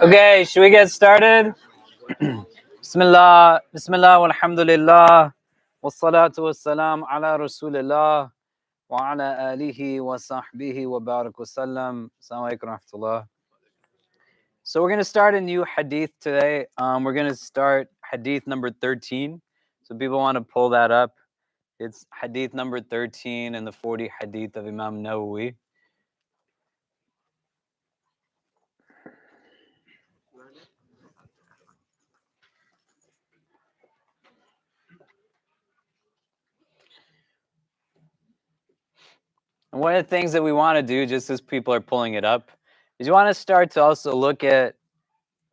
Okay, should we get started? Bismillah, Bismillah, walhamdulillah, wassalatu wassalam ala rasulillah, wa ala alihi wa sahbihi wa barak wa sallam. Assalamu alaikum wa rahmatullah. So we're going to start a new hadith today. We're going to start hadith number 13. So people want to pull that up. It's hadith number 13 in the 40 hadith of Imam Nawawi. And one of the things that we want to do, just as people are pulling it up, is you want to start to also look at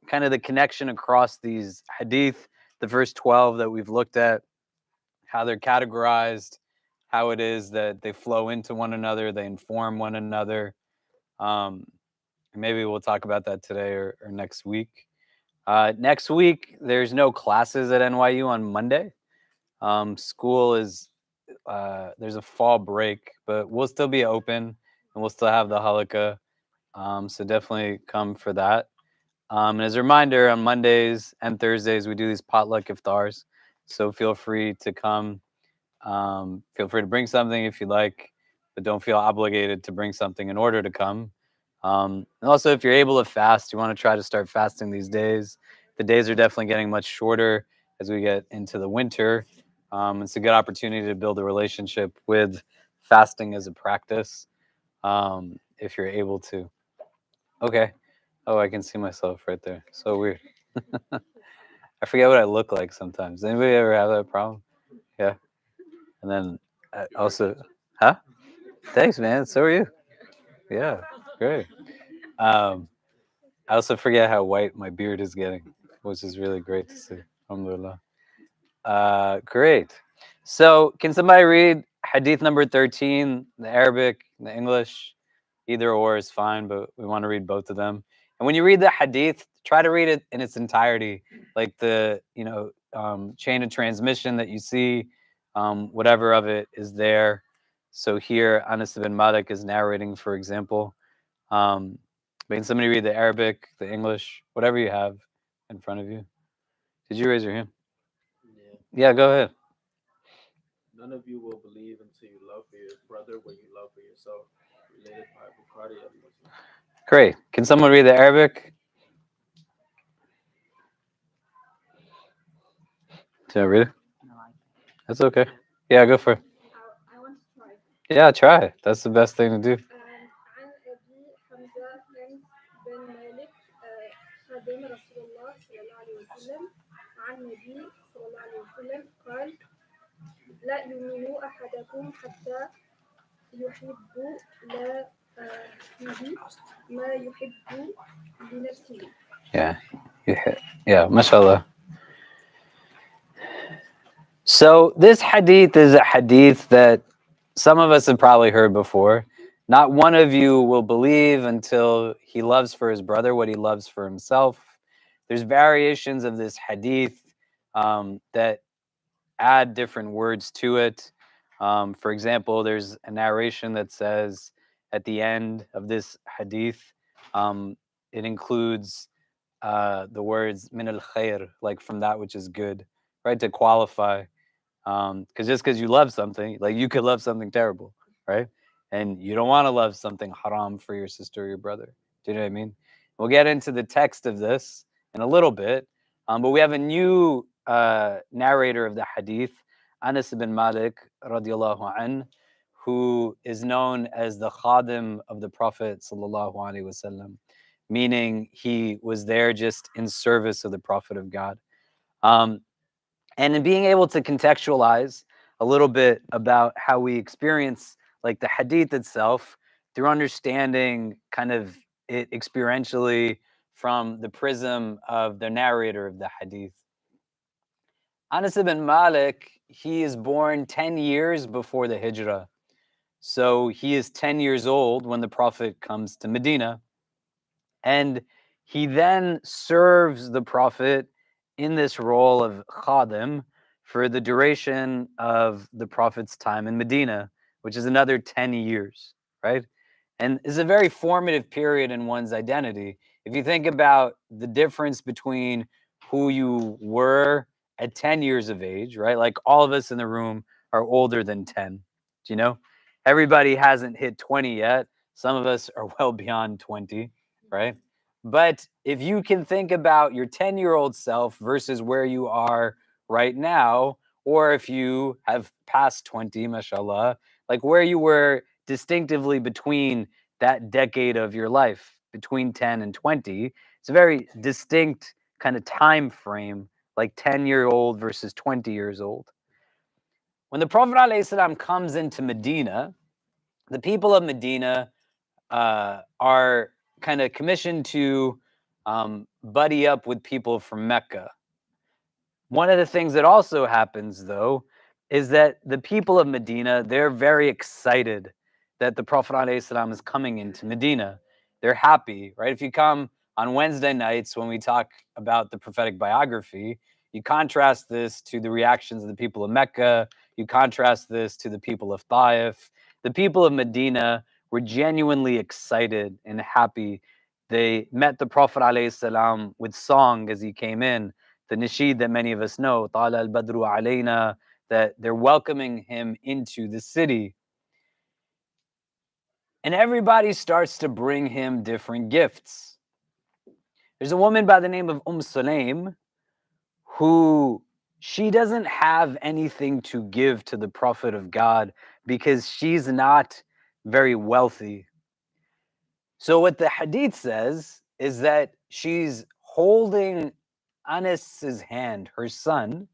kind of the connection across these hadith, the first 12 that we've looked at, how they're categorized, how it is that they flow into one another, they inform one another. Maybe we'll talk about that today or next week. Next week, there's no classes at NYU on Monday. School is, there's a fall break, but we'll still be open and we'll still have the halakha. So definitely come for that. And as a reminder, on Mondays and Thursdays, we do these potluck iftars. So feel free to come. Feel free to bring something if you like, but don't feel obligated to bring something in order to come. And also, if you're able to fast, you want to try to start fasting these days. The days are definitely getting much shorter as we get into the winter. It's a good opportunity to build a relationship with fasting as a practice, if you're able to. Okay. Oh, I can see myself right there. So weird. I forget what I look like sometimes. Anybody ever have that problem? Yeah. And then also, huh? Thanks, man. So are you. Yeah. Great. I also forget how white my beard is getting, which is really great to see. Alhamdulillah. Great. So, can somebody read Hadith number 13, the Arabic, the English? Either or is fine, but we want to read both of them. And when you read the Hadith, try to read it in its entirety, like the chain of transmission that you see, whatever of it is there. So here, Anas ibn Malik is narrating, for example. But can somebody read the Arabic, the English, whatever you have in front of you? Did you raise your hand? Yeah, go ahead. None of you will believe until you love for your brother what you love for yourself. Related by Bukhari and Muslim. Great. Can someone read the Arabic? Can I read it? That's okay. Yeah, go for it. I want to try. Yeah, try. That's the best thing to do. عن أبي حمزة بن مالك خادم رسول الله صلى الله عليه وسلم عن النبي صلى الله عليه وسلم قال لا يؤمن أحدكم حتى يحب لأخيه ما يحب لنفسه. Yeah. Yeah, mashallah. So this hadith is a hadith that some of us have probably heard before. Not one of you will believe until he loves for his brother what he loves for himself. There's variations of this hadith that add different words to it. For example, there's a narration that says at the end of this hadith, it includes the words min al khair, like from that which is good, right? To qualify. Because just because you love something, like you could love something terrible, right? And you don't want to love something haram for your sister or your brother. Do you know what I mean? We'll get into the text of this in a little bit, but we have a new narrator of the hadith, Anas ibn Malik, radiallahu an, who is known as the khadim of the Prophet sallallahu alaihi wasallam, meaning he was there just in service of the Prophet of God. And in being able to contextualize a little bit about how we experience like the hadith itself through understanding kind of it experientially from the prism of the narrator of the hadith. Anas ibn Malik, he is born 10 years before the hijrah. So he is 10 years old when the Prophet comes to Medina. And he then serves the Prophet in this role of khadim for the duration of the Prophet's time in Medina, which is another 10 years, right? And is a very formative period in one's identity. If you think about the difference between who you were at 10 years of age, right? Like all of us in the room are older than 10. Do you know? Everybody hasn't hit 20 yet. Some of us are well beyond 20, right? But if you can think about your 10-year-old self versus where you are right now, or if you have passed 20, mashallah, like where you were distinctively between that decade of your life, between 10 and 20, it's a very distinct kind of time frame, like 10-year-old versus 20 years old. When the Prophet ﷺ comes into Medina, the people of Medina are kind of commissioned to buddy up with people from Mecca. One of the things that also happens, though, is that the people of Medina, they're very excited that the Prophet ﷺ is coming into Medina. They're happy, right? If you come on Wednesday nights when we talk about the prophetic biography, you contrast this to the reactions of the people of Mecca, you contrast this to the people of Taif. The people of Medina were genuinely excited and happy. They met the Prophet ﷺ with song as he came in, the nasheed that many of us know, Tala al-Badru alayna, that they're welcoming him into the city. And everybody starts to bring him different gifts. There's a woman by the name of Sulaim who she doesn't have anything to give to the Prophet of God because she's not very wealthy. So what the Hadith says is that she's holding Anis's hand, her son,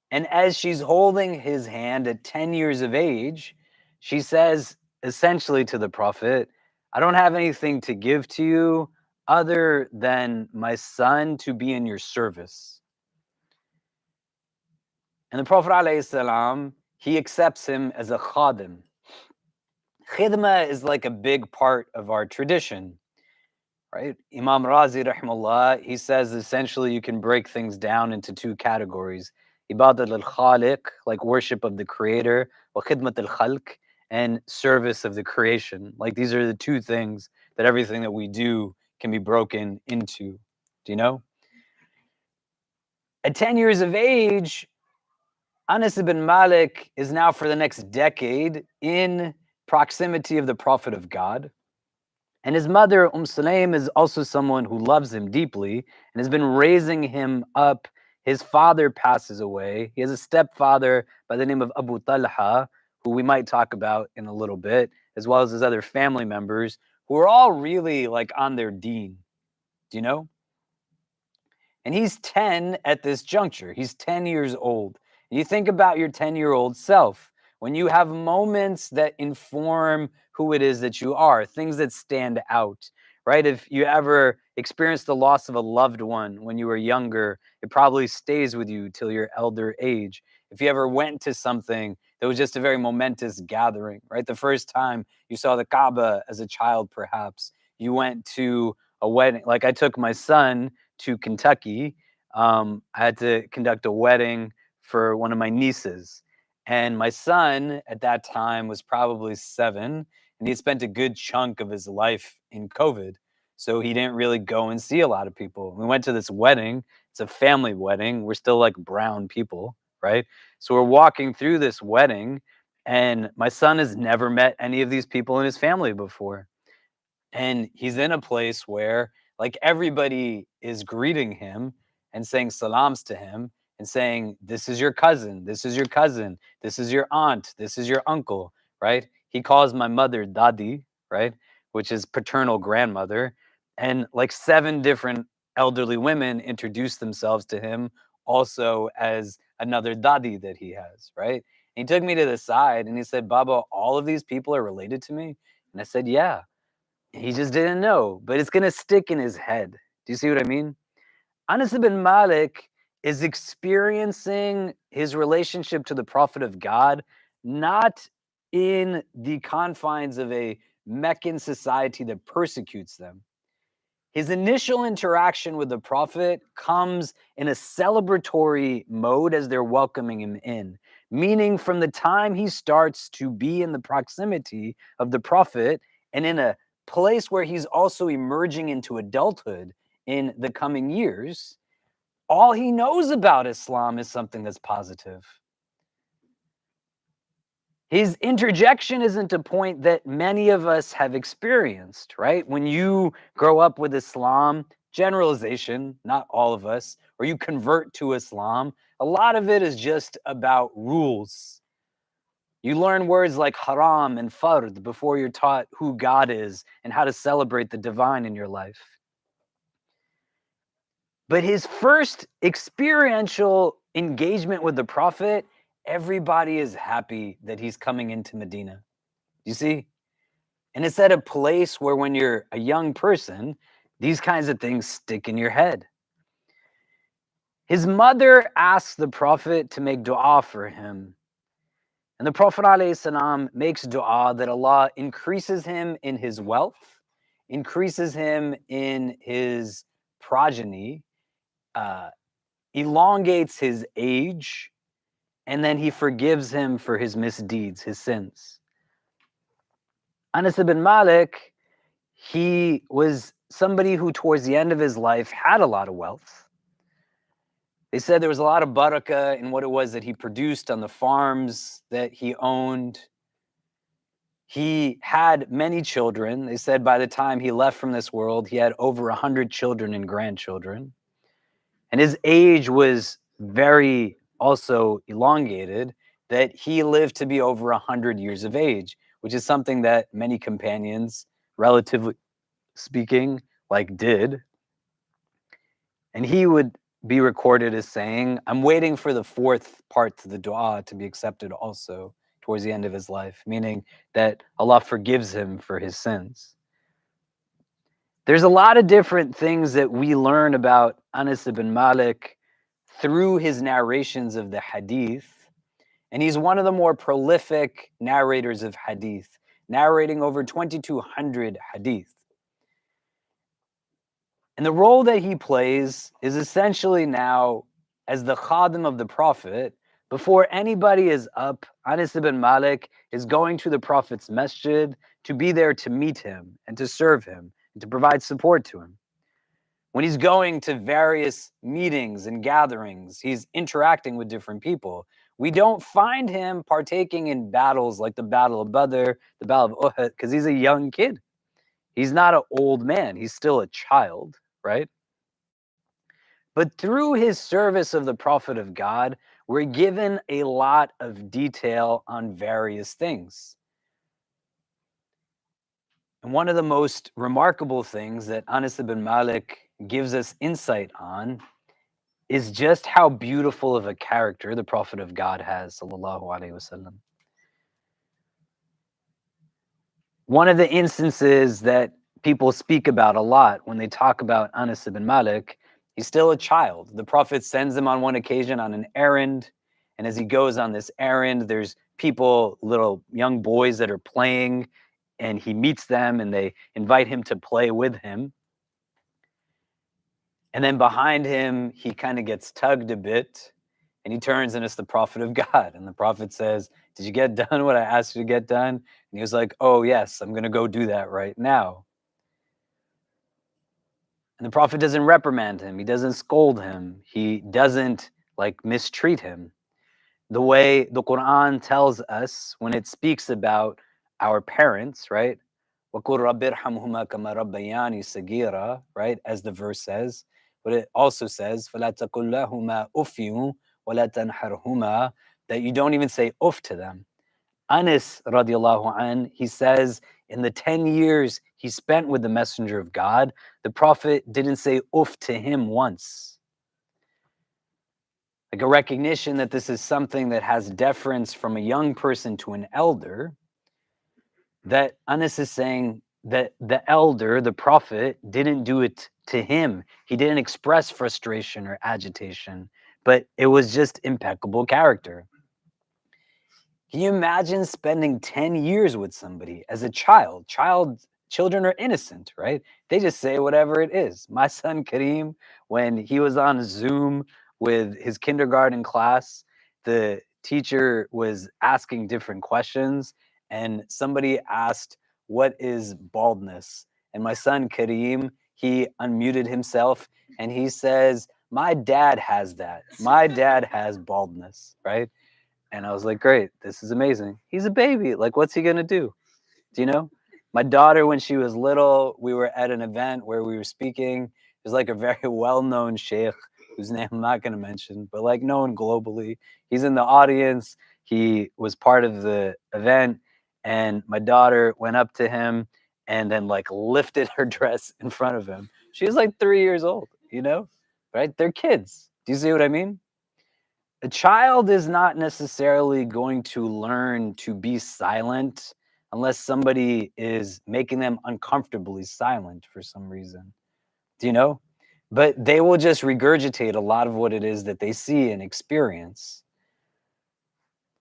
and as she's holding his hand at 10 years of age, she says essentially to the Prophet, I don't have anything to give to you other than my son to be in your service. And the Prophet ﷺ, he accepts him as a khadim. Khidmah is like a big part of our tradition, right? Imam Razi, rahimahullah, he says essentially you can break things down into two categories. Ibadat al-Khaliq, like worship of the Creator, wa khidmat al-Khalq, and service of the creation. Like these are the two things that everything that we do can be broken into. Do you know? At 10 years of age, Anas ibn Malik is now for the next decade in proximity of the Prophet of God. And his mother, Sulaim, is also someone who loves him deeply and has been raising him up. His father passes away. He has a stepfather by the name of Abu Talha, who we might talk about in a little bit, as well as his other family members, who are all really like on their deen. Do you know? And he's 10 at this juncture. He's 10 years old. And you think about your 10-year-old self. When you have moments that inform who it is that you are, things that stand out, right? If you ever experienced the loss of a loved one when you were younger, it probably stays with you till your elder age. If you ever went to something that was just a very momentous gathering, right? The first time you saw the Kaaba as a child, perhaps, you went to a wedding. Like I took my son to Kentucky. I had to conduct a wedding for one of my nieces. And my son at that time was probably 7, and he spent a good chunk of his life in COVID. So he didn't really go and see a lot of people. We went to this wedding. It's a family wedding. We're still like brown people, right? So we're walking through this wedding, and my son has never met any of these people in his family before. And he's in a place where like everybody is greeting him and saying salams to him and saying, this is your cousin, this is your cousin, this is your aunt, this is your uncle, right? He calls my mother Dadi, right? Which is paternal grandmother. And like 7 different elderly women introduce themselves to him also as another Dadi that he has, right? And he took me to the side and he said, Baba, all of these people are related to me? And I said, yeah. He just didn't know, but it's going to stick in his head. Do you see what I mean? Anas ibn Malik is experiencing his relationship to the Prophet of God not in the confines of a Meccan society that persecutes them. His initial interaction with the Prophet comes in a celebratory mode as they're welcoming him in, meaning from the time he starts to be in the proximity of the Prophet and in a place where he's also emerging into adulthood in the coming years, all he knows about Islam is something that's positive. His interjection isn't a point that many of us have experienced, right? When you grow up with Islam, generalization, not all of us, or you convert to Islam, a lot of it is just about rules. You learn words like haram and fard before you're taught who God is and how to celebrate the divine in your life. But his first experiential engagement with the Prophet, everybody is happy that he's coming into Medina. You see? And it's at a place where when you're a young person, these kinds of things stick in your head. His mother asks the Prophet to make dua for him. And the Prophet ﷺ makes dua that Allah increases him in his wealth, increases him in his progeny, elongates his age, and then he forgives him for his misdeeds, his sins. Anas ibn Malik, he was somebody who towards the end of his life had a lot of wealth. They said there was a lot of barakah in what it was that he produced on the farms that he owned. He had many children. They said by the time he left from this world, he had over 100 children and grandchildren. And his age was very also elongated, that he lived to be over 100 years of age, which is something that many companions, relatively speaking, did. And he would be recorded as saying, I'm waiting for the fourth part to the dua to be accepted also towards the end of his life, meaning that Allah forgives him for his sins. There's a lot of different things that we learn about Anas ibn Malik through his narrations of the Hadith. And he's one of the more prolific narrators of Hadith, narrating over 2,200 Hadith. And the role that he plays is essentially now as the khadim of the Prophet. Before anybody is up, Anas ibn Malik is going to the Prophet's masjid to be there to meet him and to serve him and to provide support to him. When he's going to various meetings and gatherings, he's interacting with different people. We don't find him partaking in battles like the Battle of Badr, the Battle of Uhud, because he's a young kid. He's not an old man. He's still a child, right? But through his service of the Prophet of God, we're given a lot of detail on various things. And one of the most remarkable things that Anas ibn Malik gives us insight on is just how beautiful of a character the Prophet of God has, sallallahu alaihi wasallam. One of the instances that people speak about a lot when they talk about Anas ibn Malik, he's still a child. The Prophet sends him on one occasion on an errand, and as he goes on this errand, there's people, little young boys that are playing, and he meets them and they invite him to play with him. And then behind him, he kind of gets tugged a bit, and he turns and it's the Prophet of God. And the Prophet says, did you get done what I asked you to get done? And he was like, oh yes, I'm going to go do that right now. And the Prophet doesn't reprimand him. He doesn't scold him. He doesn't mistreat him. The way the Quran tells us when it speaks about our parents, right? وَقُلْ رَبِّ ارْحَمْهُمَا كَمَا رَبَّيَانِي صَغِيرًا, right? As the verse says. But it also says, فَلَا تَقُلْ لَهُمَا أُفٍّ وَلَا تَنْحَرْهُمَا, that you don't even say uff to them. Anas radiallahu an, he says, in the 10 years he spent with the Messenger of God, the Prophet didn't say uff to him once. Like a recognition that this is something that has deference from a young person to an elder, that Anas is saying that the elder, the Prophet, didn't do it to him. He didn't express frustration or agitation, but it was just impeccable character. Can you imagine spending 10 years with somebody as a child? Children are innocent, right? They just say whatever it is. My son Kareem, when he was on Zoom with his kindergarten class, the teacher was asking different questions, and somebody asked, what is baldness. And my son Kareem, he unmuted himself and he says, my dad has that. My dad has baldness, right? And I was like, great, this is amazing. He's a baby. Like, what's he gonna do? Do you know? My daughter, when she was little, we were at an event where we were speaking. There's like a very well-known sheikh whose name I'm not going to mention, but like known globally. He's in the audience. He was part of the event, and my daughter went up to him and then like lifted her dress in front of him. She was like 3 years old, you know? Right? They're kids. Do you see what I mean? A child is not necessarily going to learn to be silent unless somebody is making them uncomfortably silent for some reason. Do you know? But they will just regurgitate a lot of what it is that they see and experience.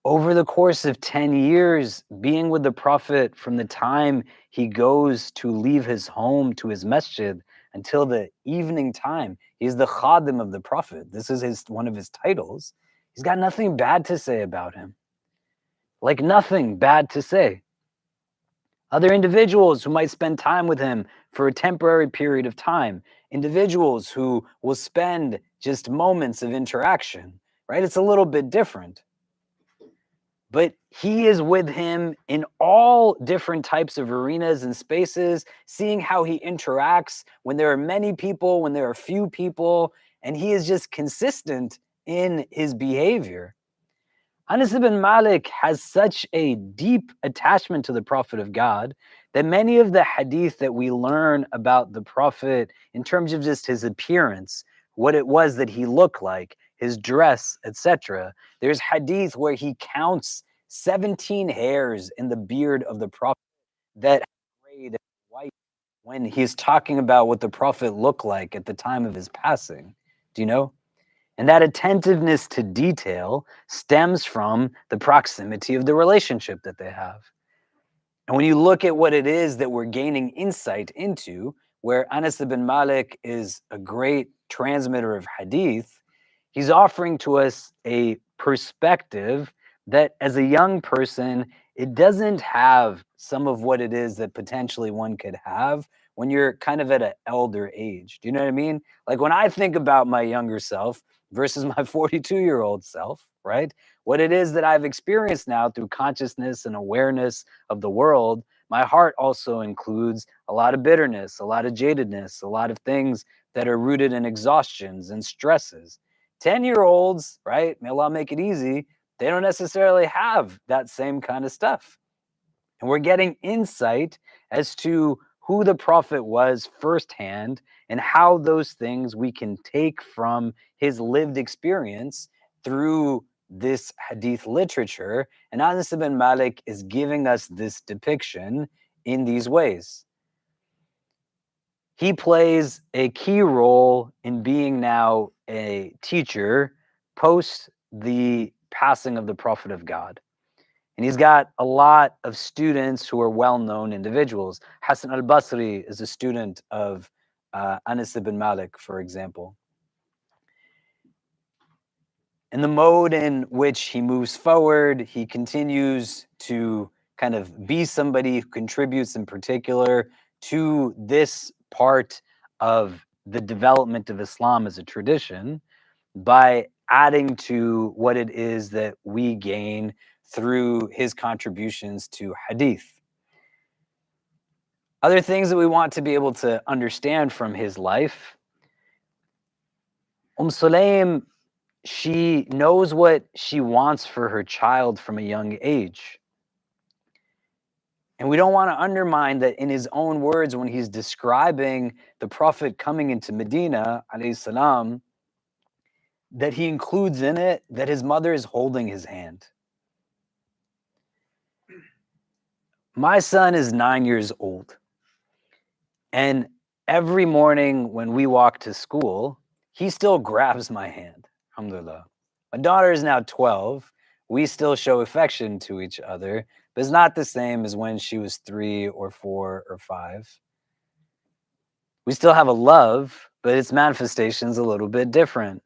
Over the course of 10 years, being with the Prophet from the time he goes to leave his home to his masjid until the evening time, he's the khadim of the Prophet. This is one of his titles. He's got nothing bad to say about him. Like nothing bad to say. Other individuals who might spend time with him for a temporary period of time, individuals who will spend just moments of interaction, right? It's a little bit different. But he is with him in all different types of arenas and spaces, seeing how he interacts when there are many people, when there are few people, and he is just consistent in his behavior. Anas ibn Malik has such a deep attachment to the Prophet of God that many of the hadith that we learn about the Prophet in terms of just his appearance, what it was that he looked like, his dress, etc. There's hadith where he counts 17 hairs in the beard of the Prophet that grayed and white when he's talking about what the Prophet looked like at the time of his passing. Do you know? And that attentiveness to detail stems from the proximity of the relationship that they have. And when you look at what it is that we're gaining insight into, where Anas ibn Malik is a great transmitter of hadith, he's offering to us a perspective that as a young person, it doesn't have some of what it is that potentially one could have when you're kind of at an elder age. Do you know what I mean? Like when I think about my younger self versus my 42-year-old self, right? What it is that I've experienced now through consciousness and awareness of the world, my heart also includes a lot of bitterness, a lot of jadedness, a lot of things that are rooted in exhaustions and stresses. 10-year-olds, right? May Allah make it easy. They don't necessarily have that same kind of stuff. And we're getting insight as to who the Prophet was firsthand and how those things we can take from his lived experience through this hadith literature. And Anas ibn Malik is giving us this depiction in these ways. He plays a key role in being now a teacher post the passing of the Prophet of God. And he's got a lot of students who are well-known individuals. Hassan al-Basri is a student of Anas ibn Malik, for example. In the mode in which he moves forward, he continues to kind of be somebody who contributes in particular to this part of the development of Islam as a tradition by adding to what it is that we gain through his contributions to hadith. Other things that we want to be able to understand from his life. Sulaim, she knows what she wants for her child from a young age. And we don't want to undermine that in his own words when he's describing the Prophet coming into Medina, alayhi salam, that he includes in it that his mother is holding his hand. My son is 9 years old. And every morning when we walk to school, he still grabs my hand. Alhamdulillah. My daughter is now 12. We still show affection to each other, but it's not the same as when she was 3 or 4 or 5. We still have a love, but its manifestation's a little bit different.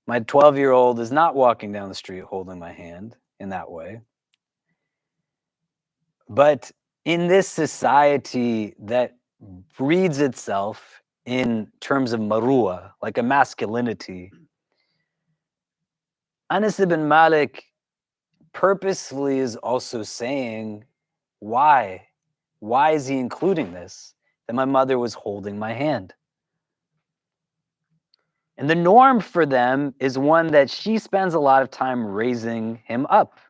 My 12-year-old is not walking down the street holding my hand in that way. But in this society that breeds itself in terms of marua, like a masculinity, Anas ibn Malik purposefully is also saying, why? Why is he including this? That my mother was holding my hand. And the norm for them is one that she spends a lot of time raising him up.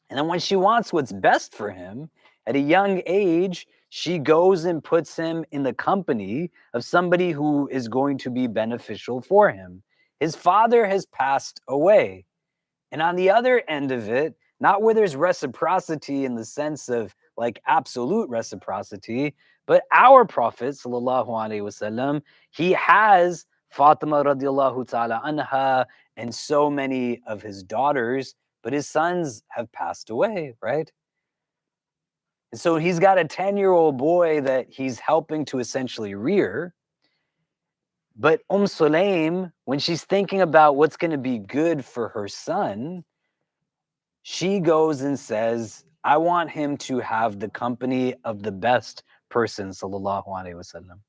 And then when she wants what's best for him, at a young age, she goes and puts him in the company of somebody who is going to be beneficial for him. His father has passed away. And on the other end of it, not where there's reciprocity in the sense of like absolute reciprocity, but our Prophet, sallallahu alaihi wasallam, he has Fatima radiallahu ta'ala anha and so many of his daughters, but his sons have passed away, right? And so he's got a 10-year-old boy that he's helping to essentially rear. But Sulaim, when she's thinking about what's going to be good for her son, she goes and says, I want him to have the company of the best person, sallallahu alaihi wasallam.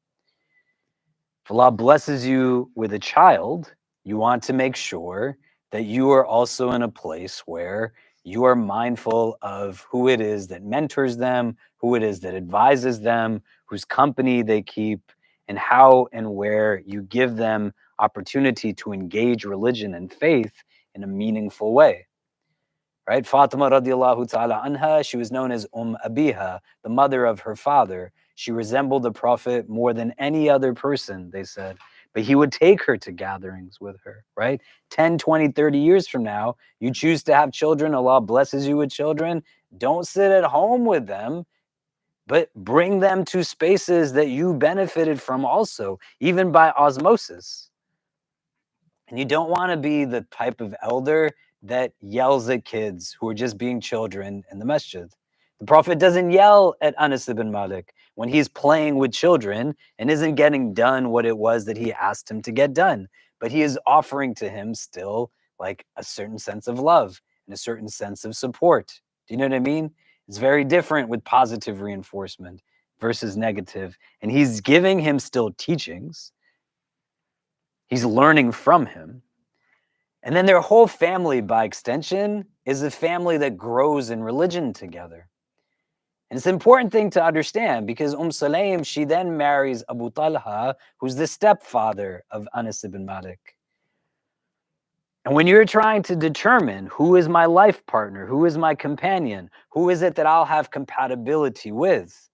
If Allah blesses you with a child, you want to make sure that you are also in a place where you are mindful of who it is that mentors them, who it is that advises them, whose company they keep, and how and where you give them opportunity to engage religion and faith in a meaningful way. Right? Fatima radiallahu ta'ala anha, she was known as Abiha, the mother of her father. She resembled the Prophet more than any other person, they said. But he would take her to gatherings with her, right? 10, 20, 30 years from now, you choose to have children, Allah blesses you with children. Don't sit at home with them, but bring them to spaces that you benefited from also, even by osmosis. And you don't want to be the type of elder that yells at kids who are just being children in the masjid. The Prophet doesn't yell at Anas ibn Malik when he's playing with children and isn't getting done what it was that he asked him to get done. But he is offering to him still like a certain sense of love and a certain sense of support. Do you know what I mean? It's very different with positive reinforcement versus negative. And he's giving him still teachings. He's learning from him. And then their whole family, by extension, is a family that grows in religion together. And it's an important thing to understand because Sulaim, she then marries Abu Talha, who's the stepfather of Anas ibn Malik. And when you're trying to determine who is my life partner, who is my companion, who is it that I'll have compatibility with,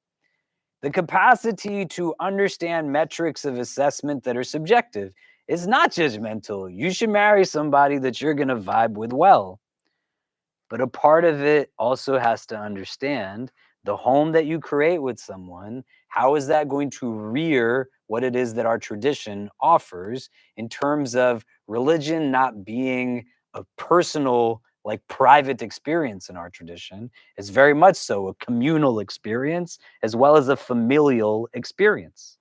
the capacity to understand metrics of assessment that are subjective is not judgmental. You should marry somebody that you're going to vibe with well. But a part of it also has to understand the home that you create with someone. How is that going to rear what it is that our tradition offers in terms of religion not being a personal, like private experience in our tradition? It's very much so a communal experience as well as a familial experience.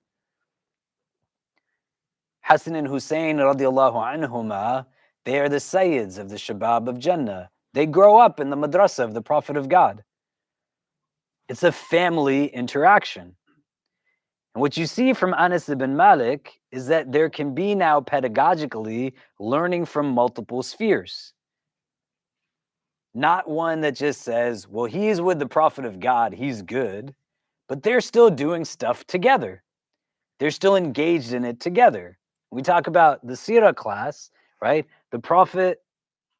Hassan and Hussein radiallahu anhuma, they are the Sayyids of the Shabab of Jannah. They grow up in the madrasa of the Prophet of God. It's a family interaction. And what you see from Anas ibn Malik is that there can be now pedagogically learning from multiple spheres. Not one that just says, well, he's with the Prophet of God, he's good, but they're still doing stuff together. They're still engaged in it together. We talk about the Sirah class, right? The Prophet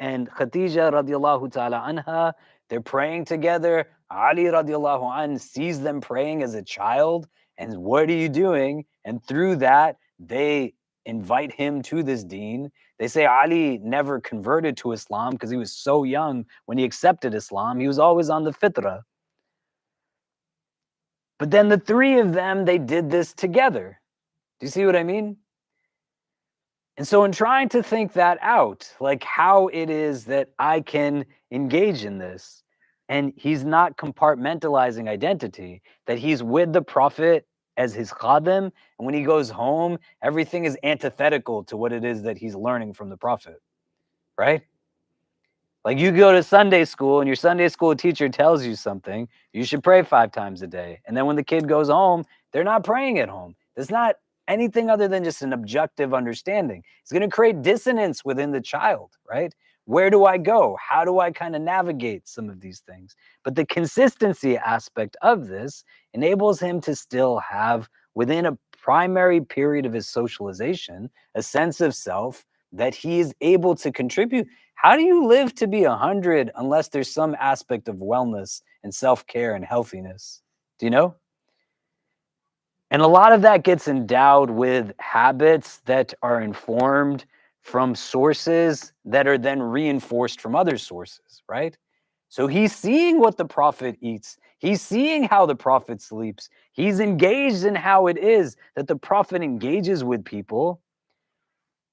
and Khadija radiallahu ta'ala anha, they're praying together. Ali radiallahu anh sees them praying as a child and what are you doing? And through that, they invite him to this deen. They say Ali never converted to Islam because he was so young when he accepted Islam. He was always on the fitrah. But then the three of them, they did this together. Do you see what I mean? And so in trying to think that out, like how it is that I can engage in this, and he's not compartmentalizing identity, that he's with the Prophet as his khadim, and when he goes home, everything is antithetical to what it is that he's learning from the Prophet, right? Like you go to Sunday school and your Sunday school teacher tells you something, you should pray 5 times a day. And then when the kid goes home, they're not praying at home. It's not anything other than just an objective understanding. It's going to create dissonance within the child, right? Where do I go? How do I kind of navigate some of these things? But the consistency aspect of this enables him to still have, within a primary period of his socialization, a sense of self that he is able to contribute. How do you live to be 100 unless there's some aspect of wellness and self-care and healthiness? Do you know? And a lot of that gets endowed with habits that are informed from sources that are then reinforced from other sources, right? So he's seeing what the prophet eats. He's seeing how the prophet sleeps. He's engaged in how it is that the prophet engages with people.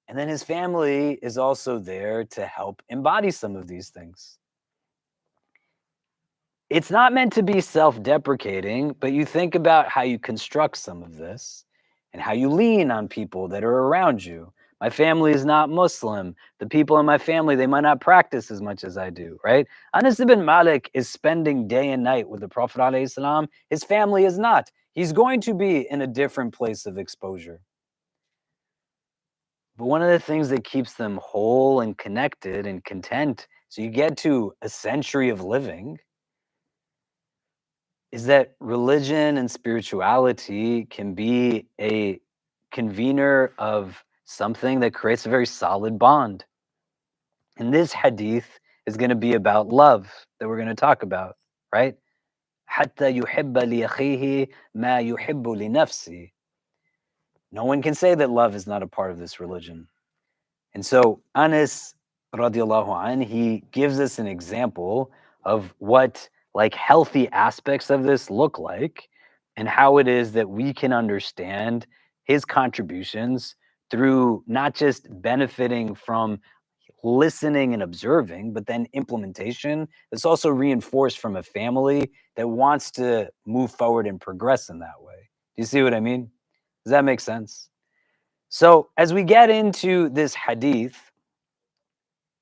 And then his family is also there to help embody some of these things. It's not meant to be self-deprecating, but you think about how you construct some of this and how you lean on people that are around you. My family is not Muslim. The people in my family, they might not practice as much as I do, right? Anas ibn Malik is spending day and night with the Prophet ﷺ. His family is not. He's going to be in a different place of exposure. But one of the things that keeps them whole and connected and content, so you get to a century of living, is that religion and spirituality can be a convener of something that creates a very solid bond. And this hadith is going to be about love that we're going to talk about, right? حتى يحب لأخيه ما يحب لنفسه. No one can say that love is not a part of this religion. And so Anas radiallahu anh, he gives us an example of what like healthy aspects of this look like and how it is that we can understand his contributions through not just benefiting from listening and observing, but then implementation that's also reinforced from a family that wants to move forward and progress in that way. Do you see what I mean? Does that make sense? So as we get into this hadith,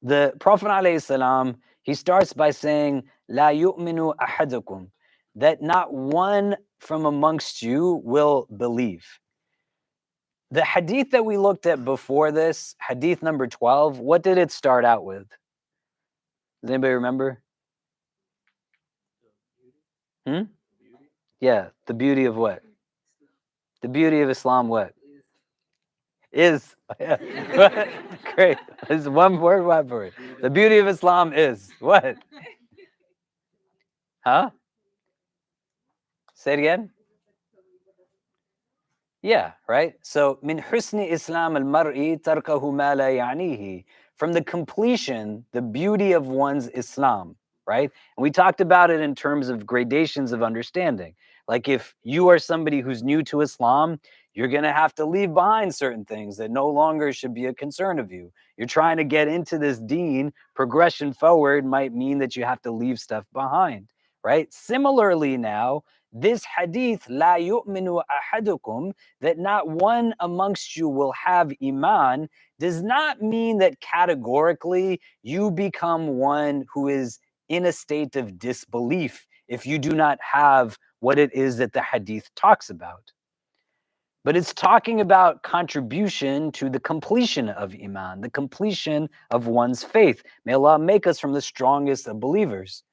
the Prophet ﷺ, he starts by saying, La yu'minu ahadukum, that not one from amongst you will believe. The hadith that we looked at before this, hadith number 12, what did it start out with? Does anybody remember? Yeah, the beauty of what? The beauty of Islam what? Is. Yeah. Great. This is one word for it. The beauty of Islam is what? Huh? Say it again. Yeah, right? So, min husni Islam al-mar'i tarkahu ma la ya'nihi. From the completion, the beauty of one's Islam, right? And we talked about it in terms of gradations of understanding. Like if you are somebody who's new to Islam, you're going to have to leave behind certain things that no longer should be a concern of you. You're trying to get into this deen, progression forward might mean that you have to leave stuff behind, right? Similarly now, this hadith, la yu'minu ahadukum, that not one amongst you will have Iman, does not mean that categorically you become one who is in a state of disbelief if you do not have what it is that the hadith talks about. But it's talking about contribution to the completion of Iman, the completion of one's faith. May Allah make us from the strongest of believers.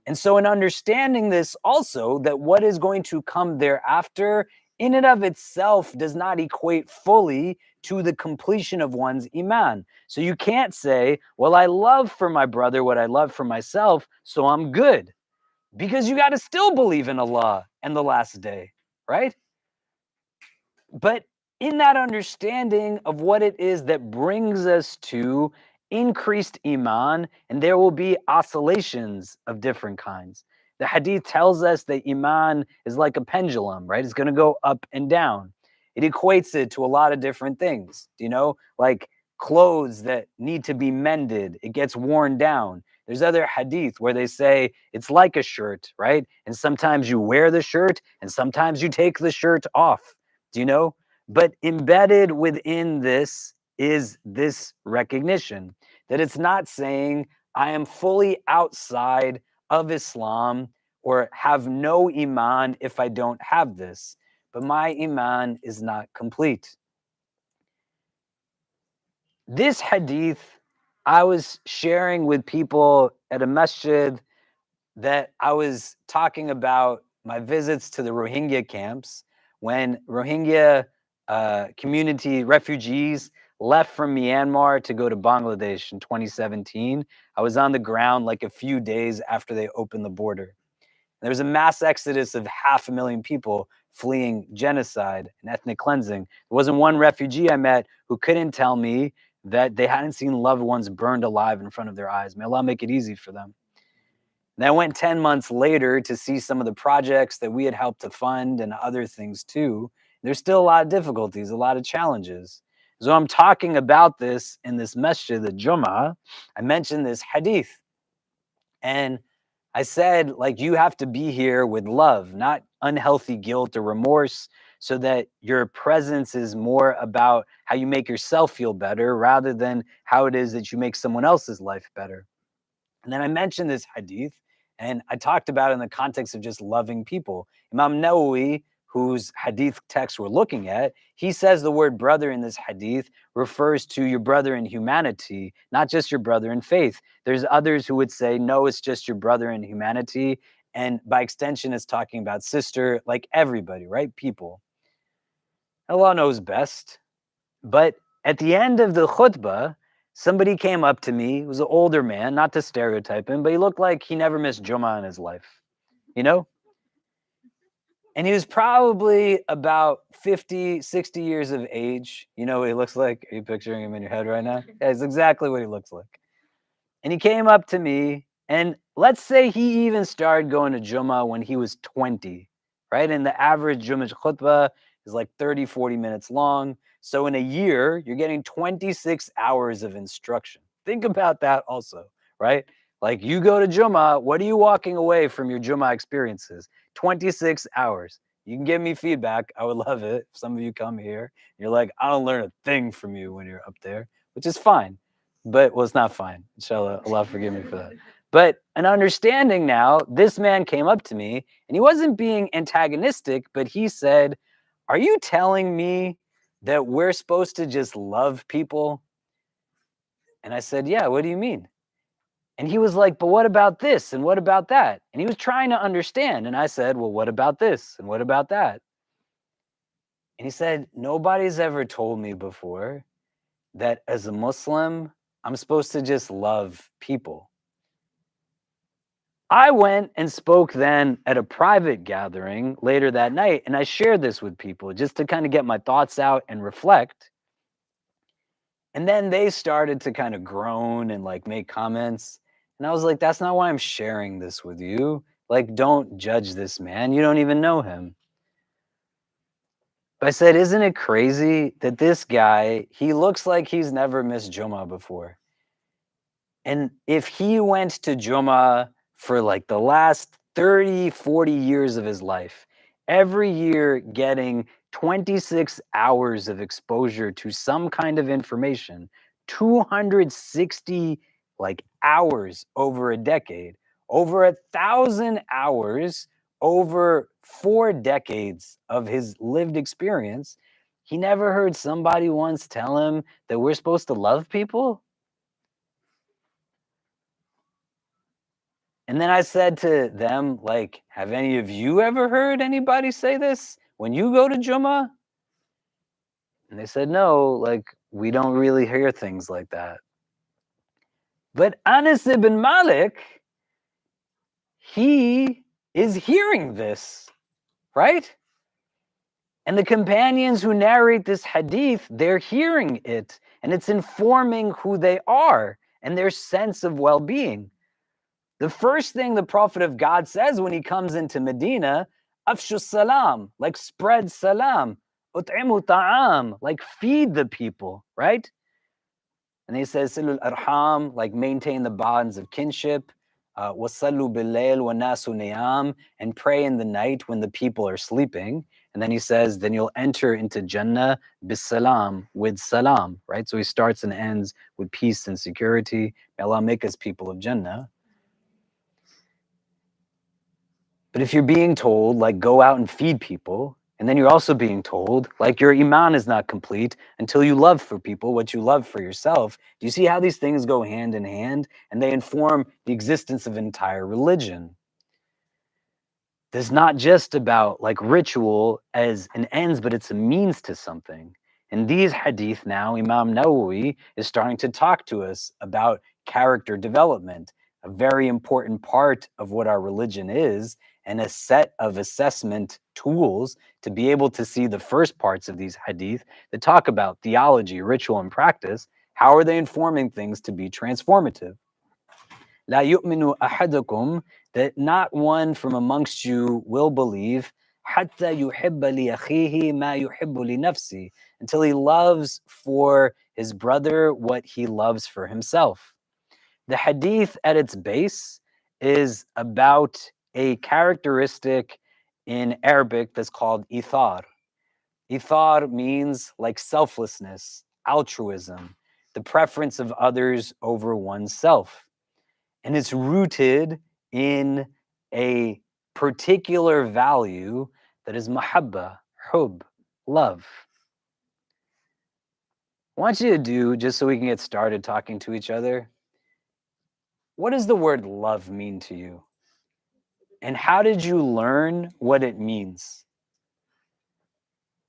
And so in understanding this also, that what is going to come thereafter in and of itself does not equate fully to the completion of one's Iman. So you can't say, well, I love for my brother what I love for myself, so I'm good. Because you got to still believe in Allah and the last day, right? But in that understanding of what it is that brings us to increased Iman, and there will be oscillations of different kinds. The hadith tells us that Iman is like a pendulum, right? It's going to go up and down. It equates it to a lot of different things, you know, like clothes that need to be mended, it gets worn down. There's other hadith where they say it's like a shirt, right? And sometimes you wear the shirt and sometimes you take the shirt off. Do you know? But embedded within this is this recognition that it's not saying I am fully outside of Islam or have no Iman if I don't have this. But my Iman is not complete. This hadith I was sharing with people at a masjid that I was talking about my visits to the Rohingya camps when Rohingya community refugees left from Myanmar to go to Bangladesh in 2017. I was on the ground like a few days after they opened the border. There was a mass exodus of 500,000 people fleeing genocide and ethnic cleansing. There wasn't one refugee I met who couldn't tell me that they hadn't seen loved ones burned alive in front of their eyes. May Allah make it easy for them. And I went 10 months later to see some of the projects that we had helped to fund and other things too. There's still a lot of difficulties, a lot of challenges. So I'm talking about this in this masjid, the Jummah. I mentioned this hadith. And I said, like, you have to be here with love, not unhealthy guilt or remorse, so that your presence is more about how you make yourself feel better rather than how it is that you make someone else's life better. And then I mentioned this hadith, and I talked about it in the context of just loving people. Imam Nawawi, whose hadith text we're looking at, he says the word brother in this hadith refers to your brother in humanity, not just your brother in faith. There's others who would say, no, it's just your brother in humanity. And by extension, it's talking about sister, like everybody, right? People. Allah knows best. But at the end of the khutbah, somebody came up to me. It was an older man, not to stereotype him, but he looked like he never missed Jummah in his life, you know? And he was probably about 50, 60 years of age. You know what he looks like? Are you picturing him in your head right now? Yeah, it's exactly what he looks like. And he came up to me, and let's say he even started going to Jummah when he was 20, right? And the average Jummah khutbah is like 30, 40 minutes long. So in a year, you're getting 26 hours of instruction. Think about that also, right? Like you go to Jummah, what are you walking away from your Jummah experiences? 26 hours. You can give me feedback. I would love it. If some of you come here, you're like, I don't learn a thing from you when you're up there, which is fine. But well, it's not fine. Inshallah, Allah forgive me for that. But an understanding now, this man came up to me and he wasn't being antagonistic, but he said, are you telling me that we're supposed to just love people? And I said, yeah, what do you mean? And he was like, but what about this? And what about that? And he was trying to understand. And I said, well, what about this? And what about that? And he said, nobody's ever told me before that as a Muslim, I'm supposed to just love people. I went and spoke then at a private gathering later that night, and I shared this with people just to kind of get my thoughts out and reflect. And then they started to kind of groan and like make comments. And I was like, that's not why I'm sharing this with you. Like, don't judge this man. You don't even know him. But I said, isn't it crazy that this guy, he looks like he's never missed Jummah before. And if he went to Jummah for like the last 30, 40 years of his life, every year getting 26 hours of exposure to some kind of information, 260 like hours over a decade, over 1,000 hours over 4 decades of his lived experience, he never heard somebody once tell him that we're supposed to love people? And then I said to them, like, have any of you ever heard anybody say this when you go to Jummah? And they said, no, like, we don't really hear things like that. But Anas ibn Malik, he is hearing this, right? And the companions who narrate this hadith, they're hearing it, and it's informing who they are and their sense of well-being. The first thing the Prophet of God says when he comes into Medina, afshu salam, like spread salam, ut'imu ta'am, like feed the people, right? And he says, silul arham, like maintain the bonds of kinship, wasallu bil-layl wa nasu niyam, and pray in the night when the people are sleeping. And then he says, then you'll enter into Jannah bisalam, with salam, right? So he starts and ends with peace and security. May Allah make us people of Jannah. But if you're being told, like, go out and feed people, and then you're also being told, like, your Iman is not complete until you love for people what you love for yourself. Do you see how these things go hand in hand? And they inform the existence of an entire religion. There's not just about like ritual as an ends, but it's a means to something. In these hadith now, Imam Nawawi is starting to talk to us about character development, a very important part of what our religion is, and a set of assessment tools to be able to see the first parts of these hadith that talk about theology, ritual, and practice. How are they informing things to be transformative? La yu'minu ahadukum, that not one from amongst you will believe, hatta yuhibba li akhihi ma yuhibbu li nafsi, until he loves for his brother what he loves for himself. The hadith at its base is about a characteristic in Arabic that's called ithar. Ithar means like selflessness, altruism, the preference of others over oneself. And it's rooted in a particular value that is mahabba, hub, love. I want you to do, just so we can get started talking to each other, what does the word love mean to you? And how did you learn what it means?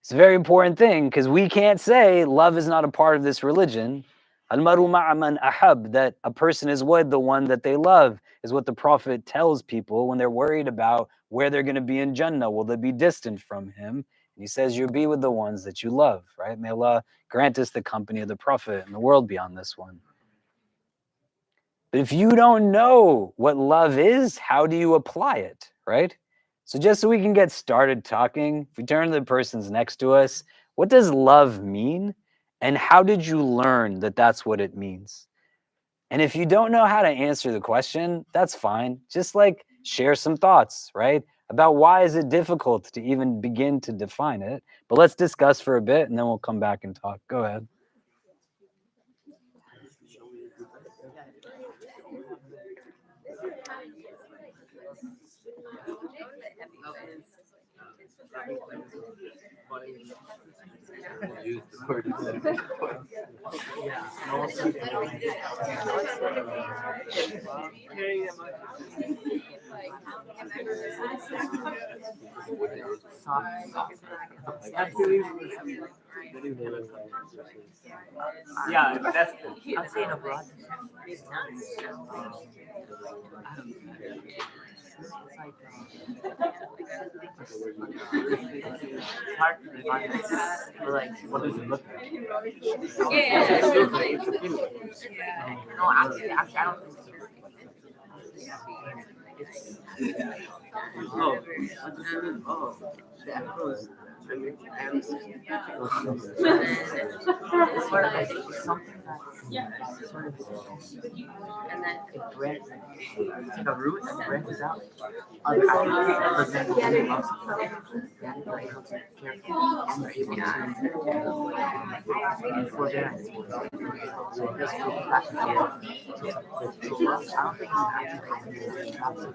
It's a very important thing because we can't say love is not a part of this religion. Al-maru ma'a man ahab, that a person is with the one that they love, is what the Prophet tells people when they're worried about where they're going to be in Jannah. Will they be distant from him? And he says, you'll be with the ones that you love, right? May Allah grant us the company of the Prophet and the world beyond this one. But if you don't know what love is, how do you apply it, right? So just so we can get started talking, if we turn to the persons next to us, what does love mean? And how did you learn that that's what it means? And if you don't know how to answer the question, that's fine. Just like share some thoughts, right? About why is it difficult to even begin to define it. But let's discuss for a bit and then we'll come back and talk. Go ahead. Yeah, but that's I'd say in a broad sense, it's like it's hard to define it. But like, what does it look like? It's a feeling. No, actually, I don't think so. It's the echoes. It's sort of like something that sort of it branches. It's like a root that branches out. Other aspects. For example, when you love someone, then you're able to care for them. You're able to be forbearance. So it just goes back and forth. So love, I don't think you have to love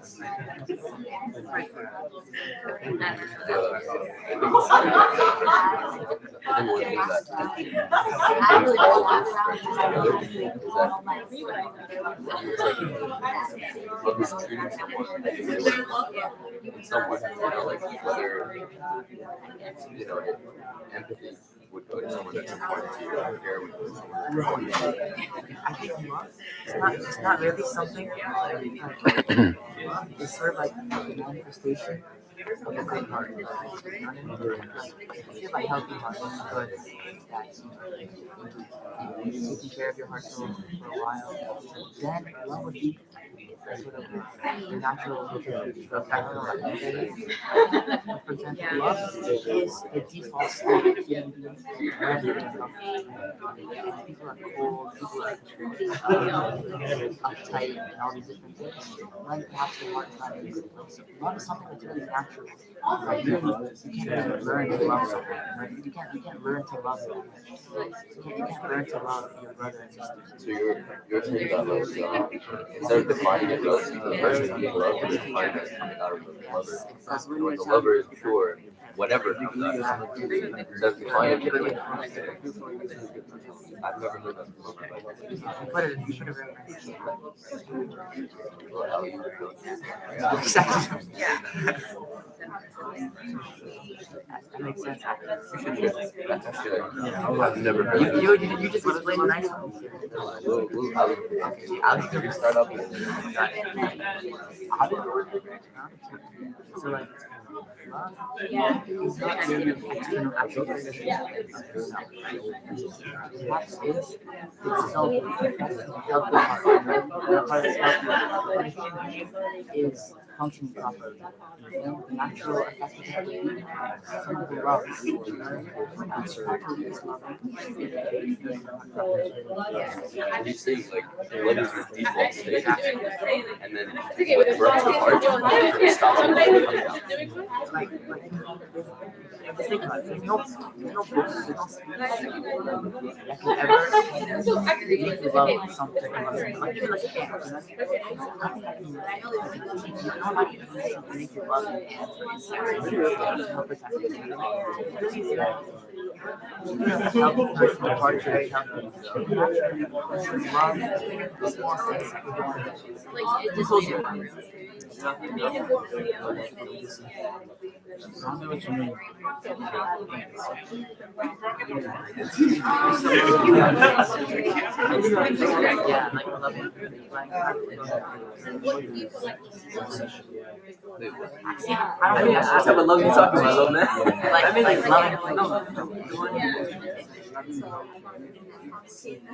is treating someone in some way, like whether empathy would go to someone that's important to you, care with someone that's important to you. I think love, it's not really something it's sort of like the manifestation of a good heart. You know what I mean? If you have a healthy heart, good, that's taking care of your heart for a while, then love would be sort of the natural effect of like for example, love is the default state of human beings when they're young. People are cold, people are uptight, and all these different things. When perhaps their heart's not in a good place. So love is something that's really natural. Like really, you can't really learn to love someone. Right? You can't learn to love them. You can't learn to love your brother and sister. So you're saying that like instead of defining it as the person being loved, you're defining it as coming out of the lover. And when the lover is pure, whatever comes out of it. Instead of defining it, like I've never heard that before. You put it very nicely. Well, how you feel. Exactly. That makes sense. That's actually I've never heard that. You just explained it nicely. I'll start off with So like love is not really an external attribute. Perhaps it's self healthy heart. The heart is healthy. When a human being is functioning properly, the natural effect of that would be someone who loves. Naturally is loving. when you say like love is your default state, and then what corrupts your heart, it stops it from coming out. Like just think about it. There's no books, there's no speech that can ever make you love something. Like even like camps, nothing that can teach you. No money can make you love it. Help us out. It really is that healthy person, the heart is very healthy. Naturally, love the small things that you want. Just close your eyes. I know what you mean. Yeah, like loving. I mean, that's what love you talking about, though, man. Like loving.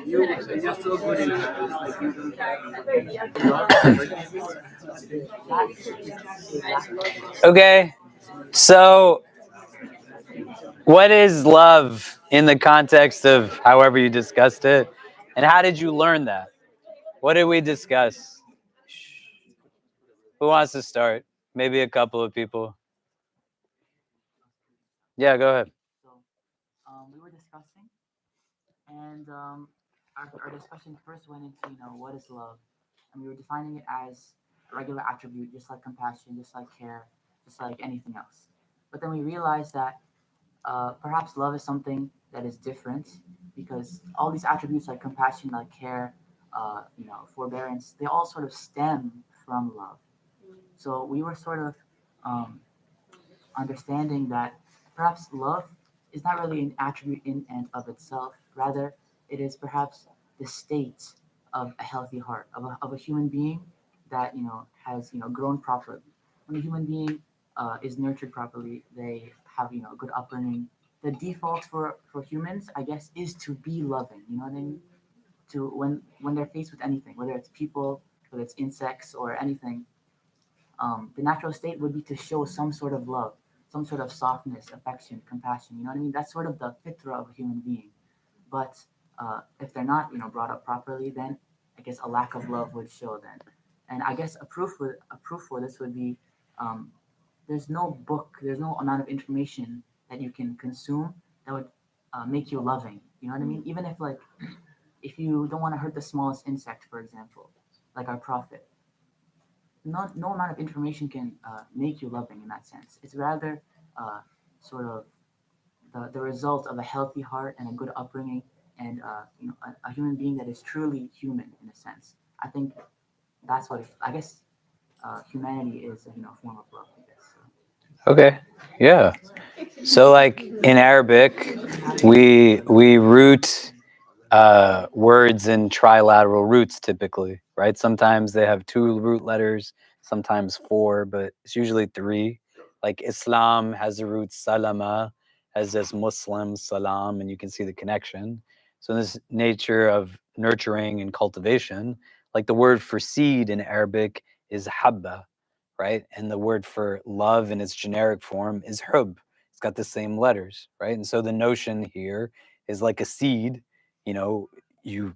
You're still good in Okay, so what is love in the context of however you discussed it, and how did you learn that? What did we discuss? Who wants to start? Maybe a couple of people. Yeah, go ahead. So, we were discussing, and our discussion first went into what is love, and we were defining it as a regular attribute, just like compassion, just like care, just like anything else. But then we realized that perhaps love is something that is different because all these attributes like compassion, like care, forbearance, they all sort of stem from love. So we were sort of um, understanding that perhaps love is not really an attribute in and of itself. Rather, it is perhaps the state of a healthy heart, of a human being that has grown properly. When a human being is nurtured properly, they have a good upbringing. The default for humans, I guess, is to be loving. You know what I mean? To when they're faced with anything, whether it's people, whether it's insects or anything, the natural state would be to show some sort of love, some sort of softness, affection, compassion. You know what I mean? That's sort of the fitra of a human being. But if they're not, brought up properly, then I guess a lack of love would show then. And I guess a proof for this would be um, there's no book, there's no amount of information that you can consume that would make you loving. You know what I mean? Even if like if you don't want to hurt the smallest insect, for example, like our prophet, no amount of information can make you loving in that sense. It's rather uh, sort of the result of a healthy heart and a good upbringing and a human being that is truly human in a sense. I think that's what I guess humanity is a form of love. I guess. So. Okay. Yeah. So like in Arabic, we root words in trilateral roots typically, right? Sometimes they have two root letters, sometimes four, but it's usually three. Like Islam has the root salama, as does Muslim salam, and you can see the connection. So in this nature of nurturing and cultivation, Like the word for seed in Arabic is habba, right? And the word for love in its generic form is hub. It's got the same letters, right? And so the notion here is like a seed, you know, you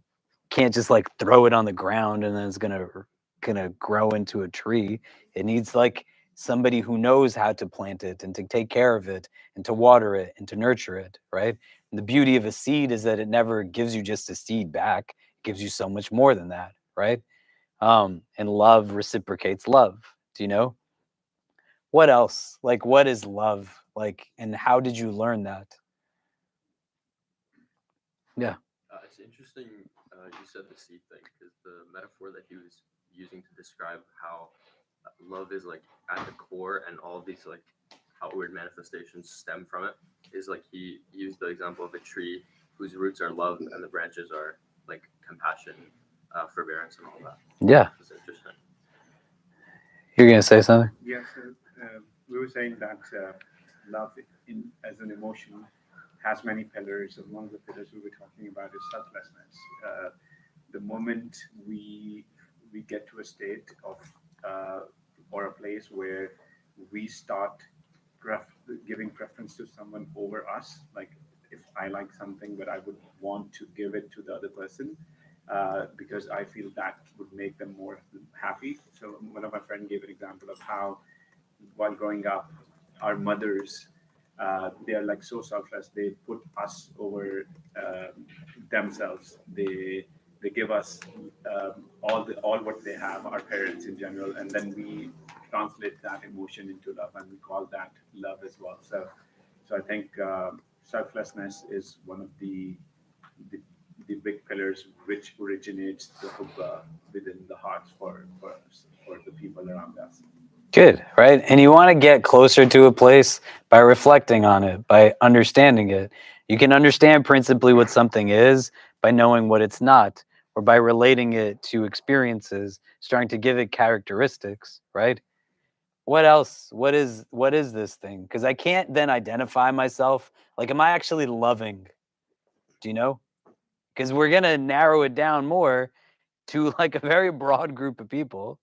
can't just like throw it on the ground and then it's gonna grow into a tree. It needs like somebody who knows how to plant it and to take care of it and to water it and to nurture it, right? And the beauty of a seed is that it never gives you just a seed back. It gives you so much more than that, right? And love reciprocates love. Do you know? What else? Like, what is love? Like, and how did you learn that? Yeah. It's interesting you said the seed thing because the metaphor that he was using to describe how love is like at the core and all of these like outward manifestations stem from it is like he used the example of a tree whose roots are love and the branches are like compassion, forbearance, and all that. Yeah. It's interesting. You're gonna say something? Yeah, so we were saying that love as an emotion has many pillars, and one of the pillars we were talking about is selflessness. The moment we get to a state of or a place where we start giving preference to someone over us, like if I like something, but I would want to give it to the other person because I feel that would make them more happy. So one of my friends gave an example of how while growing up, our mothers, they are like so selfless. They put us over themselves. They give us all what they have, our parents in general, and then we translate that emotion into love, and we call that love as well. So I think selflessness is one of the, the big pillars which originates the hubba within the hearts for the people around us. Good, right? And you want to get closer to a place by reflecting on it, by understanding it. You can understand principally what something is by knowing what it's not, or by relating it to experiences, starting to give it characteristics, right? What else? What is this thing? Because I can't then identify myself. Like, am I actually loving? Do you know? Because we're gonna narrow it down more to like a very broad group of people.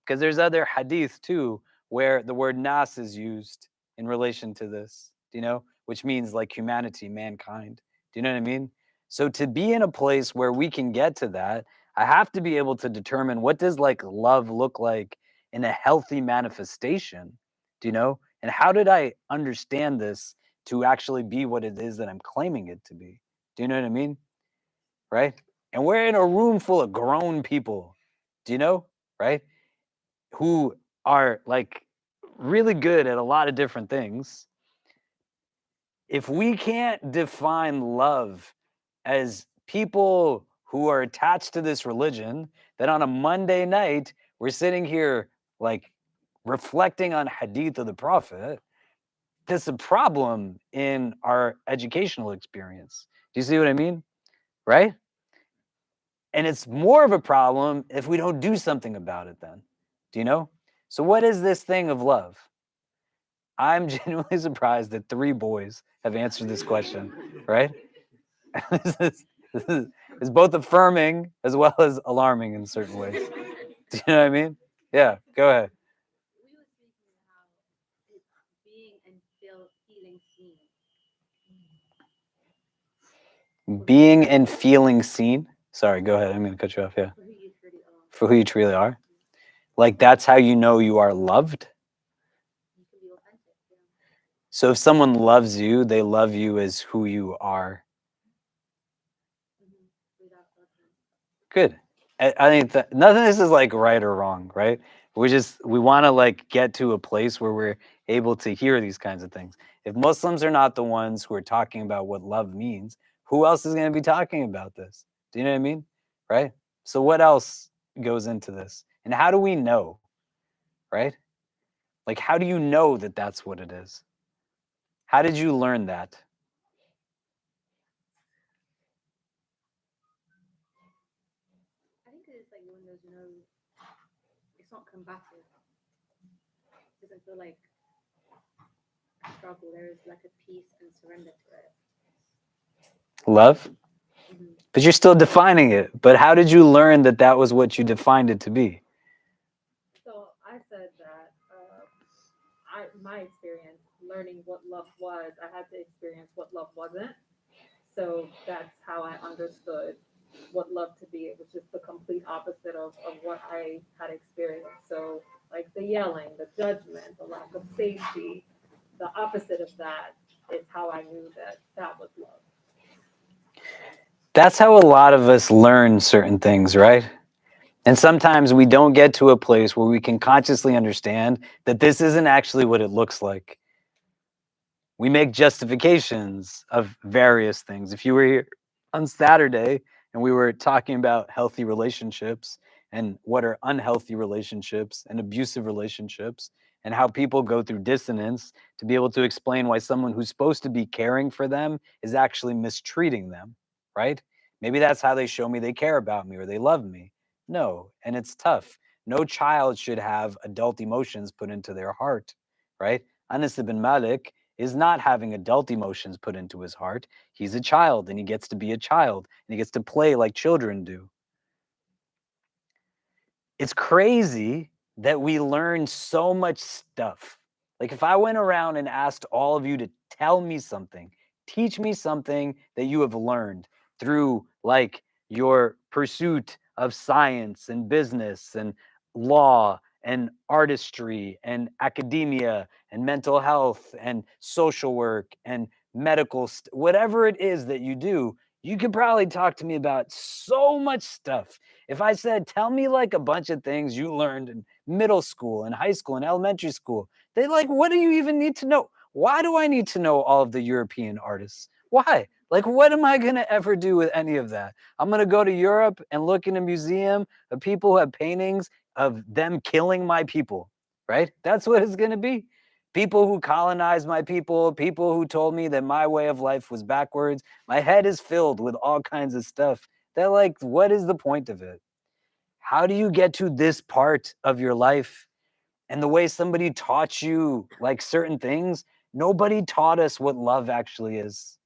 Because there's other hadith too where the word nas is used in relation to this. Do you know? Which means like humanity, mankind. Do you know what I mean? So to be in a place where we can get to that, I have to be able to determine what does like love look like in a healthy manifestation. Do you know? And how did I understand this to actually be what it is that I'm claiming it to be? Do you know what I mean? Right? And we're in a room full of grown people. Do you know? Right? Who are like really good at a lot of different things. If we can't define love as people who are attached to this religion, then on a Monday night, we're sitting here like reflecting on hadith of the Prophet. There's a problem in our educational experience. Do you see what I mean? Right? And it's more of a problem if we don't do something about it then. Do you know? So, what is this thing of love? I'm genuinely surprised that 3 boys have answered this question, right? this, is, this is both affirming as well as alarming in certain ways. Do you know what I mean? Yeah, go ahead. We were speaking how it's being and feeling seen. Being and feeling seen. Sorry, go ahead. I'm going to cut you off. Yeah. For who you truly are. For who you truly are. Like, that's how you know you are loved. You can be authentic. Yeah. So, if someone loves you, they love you as who you are. Without judgment. Good. I think that nothing of this is like right or wrong, right? We want to like get to a place where we're able to hear these kinds of things. If Muslims are not the ones who are talking about what love means, who else is going to be talking about this? Do you know what I mean? Right? So what else goes into this? And how do we know? Right? Like, how do you know that that's what it is? How did you learn that? I think it's like when there's no, it's not combative. It doesn't feel like a struggle. There is like a peace and surrender to it. Love? But you're still defining it. But how did you learn that that was what you defined it to be? So I said that my experience learning what love was, I had to experience what love wasn't. So that's how I understood what love to be, which is the complete opposite of what I had experienced. So like the yelling, the judgment, the lack of safety, the opposite of that is how I knew that that was love. That's how a lot of us learn certain things, right? And sometimes we don't get to a place where we can consciously understand that this isn't actually what it looks like. We make justifications of various things. If you were here on Saturday and we were talking about healthy relationships and what are unhealthy relationships and abusive relationships and how people go through dissonance to be able to explain why someone who's supposed to be caring for them is actually mistreating them, right? Maybe that's how they show me they care about me or they love me. No, and it's tough. No child should have adult emotions put into their heart, right? Anas ibn Malik is not having adult emotions put into his heart. He's a child and he gets to be a child and he gets to play like children do. It's crazy that we learn so much stuff. Like if I went around and asked all of you to tell me something, teach me something that you have learned through like your pursuit of science and business and law and artistry and academia and mental health and social work and medical, whatever it is that you do, you could probably talk to me about so much stuff. If I said, tell me like a bunch of things you learned in middle school and high school and elementary school, they like, what do you even need to know? Why do I need to know all of the European artists? Why? Like, what am I going to ever do with any of that? I'm going to go to Europe and look in a museum of people who have paintings of them killing my people, right? That's what it's going to be. People who colonized my people who told me that my way of life was backwards. My head is filled with all kinds of stuff. They're like, what is the point of it? How do you get to this part of your life? And the way somebody taught you like certain things, nobody taught us what love actually is,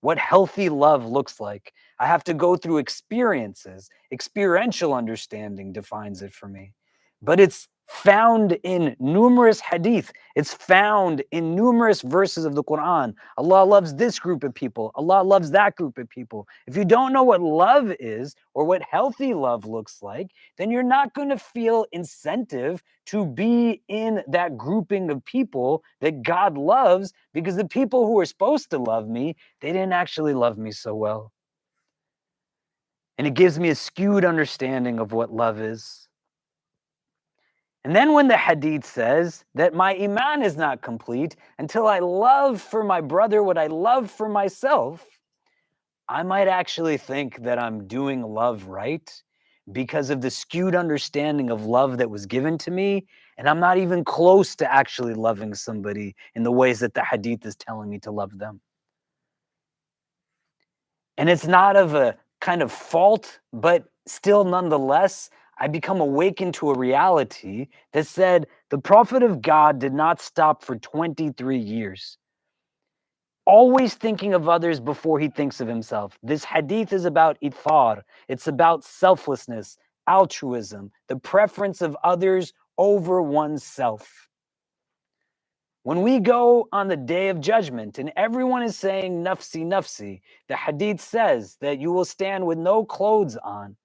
what healthy love looks like. I have to go through experiences. Experiential understanding defines it for me. But it's found in numerous hadith. It's found in numerous verses of the Quran. Allah loves this group of people. Allah loves that group of people. If you don't know what love is or what healthy love looks like, then you're not going to feel incentive to be in that grouping of people that God loves, because the people who are supposed to love me, they didn't actually love me so well. And it gives me a skewed understanding of what love is. And then when the hadith says that my Iman is not complete until I love for my brother what I love for myself, I might actually think that I'm doing love right because of the skewed understanding of love that was given to me. And I'm not even close to actually loving somebody in the ways that the hadith is telling me to love them. And it's not of a kind of fault, but still nonetheless, I become awakened to a reality that said the prophet of God did not stop for 23 years. Always thinking of others before he thinks of himself. This hadith is about ithar. It's about selflessness, altruism, the preference of others over oneself. When we go on the day of judgment and everyone is saying nafsi, nafsi, the hadith says that you will stand with no clothes on.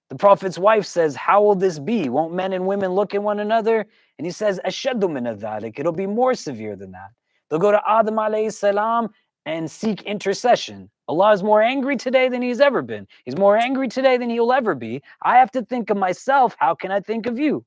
The Prophet's wife says, how will this be? Won't men and women look at one another? And he says, ashaddu min dhalik. It'll be more severe than that. They'll go to Adam alayhi salam and seek intercession. Allah is more angry today than he's ever been. He's more angry today than he'll ever be. I have to think of myself. How can I think of you?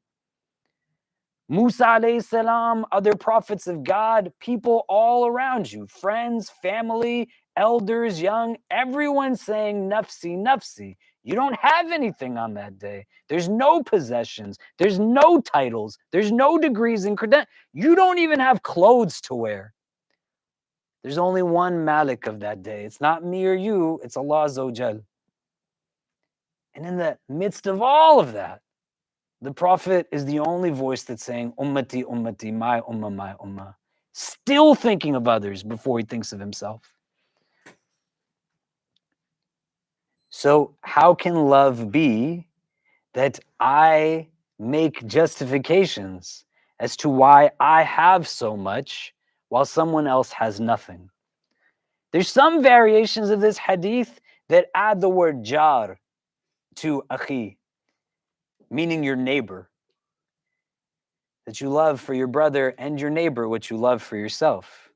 Musa alayhi salam, other prophets of God, people all around you, friends, family, elders, young, everyone saying nafsi, nafsi. You don't have anything on that day. There's no possessions. There's no titles. There's no degrees and credentials. You don't even have clothes to wear. There's only one Malik of that day. It's not me or you. It's Allah Azza wa Jal. And in the midst of all of that, the Prophet is the only voice that's saying, ummati, ummati, my ummah, my ummah. Still thinking of others before he thinks of himself. So how can love be that I make justifications as to why I have so much while someone else has nothing? There's some variations of this hadith that add the word jar to akhi, meaning your neighbor. That you love for your brother and your neighbor what you love for yourself,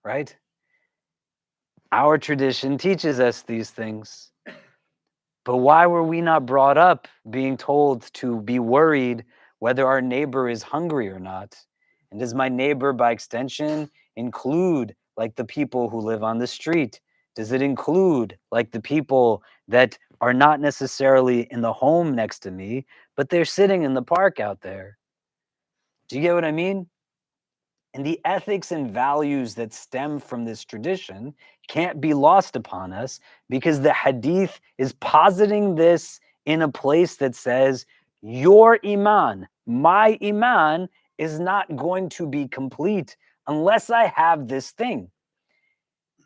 right? Our tradition teaches us these things. But why were we not brought up being told to be worried whether our neighbor is hungry or not? And does my neighbor, by extension, include like the people who live on the street? Does it include like the people that are not necessarily in the home next to me, but they're sitting in the park out there? Do you get what I mean? And the ethics and values that stem from this tradition can't be lost upon us because the hadith is positing this in a place that says, your Iman, my Iman, is not going to be complete unless I have this thing.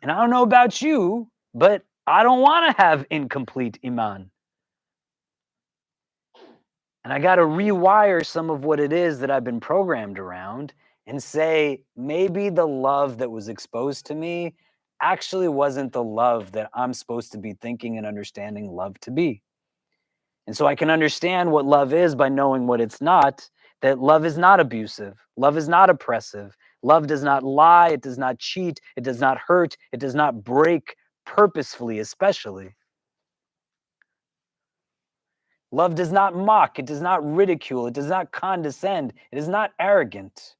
And I don't know about you, but I don't want to have incomplete Iman. And I got to rewire some of what it is that I've been programmed around and say, maybe the love that was exposed to me actually wasn't the love that I'm supposed to be thinking and understanding love to be. And so I can understand what love is by knowing what it's not, that love is not abusive, love is not oppressive, love does not lie, it does not cheat, it does not hurt, it does not break purposefully, especially. Love does not mock, it does not ridicule, it does not condescend, it is not arrogant.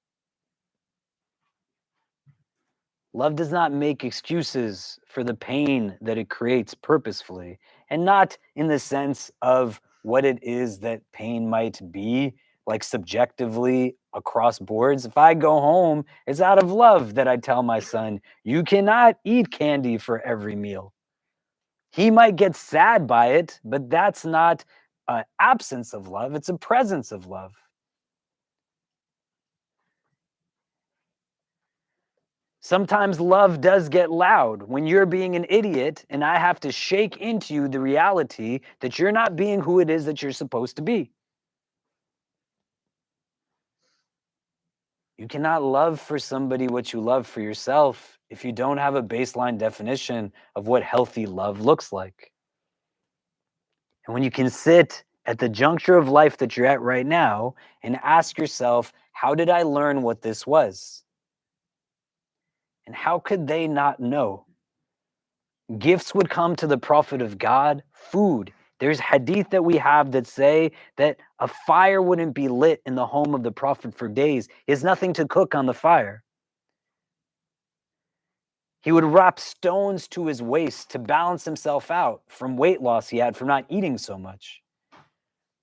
Love does not make excuses for the pain that it creates purposefully, and not in the sense of what it is that pain might be, like subjectively across boards. If I go home, it's out of love that I tell my son, you cannot eat candy for every meal. He might get sad by it, but that's not an absence of love, it's a presence of love. Sometimes love does get loud when you're being an idiot and I have to shake into you the reality that you're not being who it is that you're supposed to be. You cannot love for somebody what you love for yourself if you don't have a baseline definition of what healthy love looks like. And when you can sit at the juncture of life that you're at right now and ask yourself, how did I learn what this was? And how could they not know? Gifts would come to the prophet of God, food. There's hadith that we have that say that a fire wouldn't be lit in the home of the prophet for days. He has nothing to cook on the fire. He would wrap stones to his waist to balance himself out from weight loss he had from not eating so much.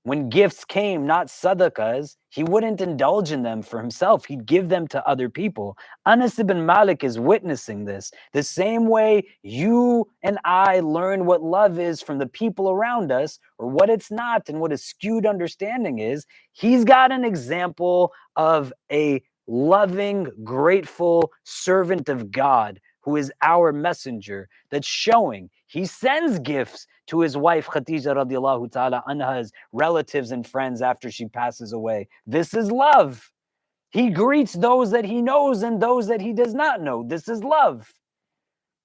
When gifts came, not sadaqahs, he wouldn't indulge in them for himself. He'd give them to other people. Anas ibn Malik is witnessing this. The same way you and I learn what love is from the people around us, or what it's not, and what a skewed understanding is, he's got an example of a loving, grateful servant of God who is our messenger, that's showing he sends gifts to his wife Khadija radiallahu ta'ala anha's relatives and friends after she passes away. This is love. He greets those that he knows and those that he does not know. This is love.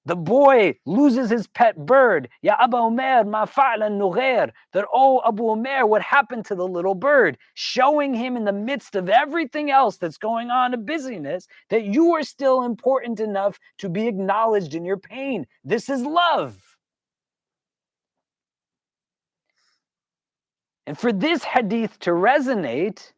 The boy loses his pet bird. Ya Abu Umair, ma fa'ala nughair. That, oh, Abu Umair, what happened to the little bird? Showing him in the midst of everything else that's going on in busyness that you are still important enough to be acknowledged in your pain. This is love. And for this hadith to resonate,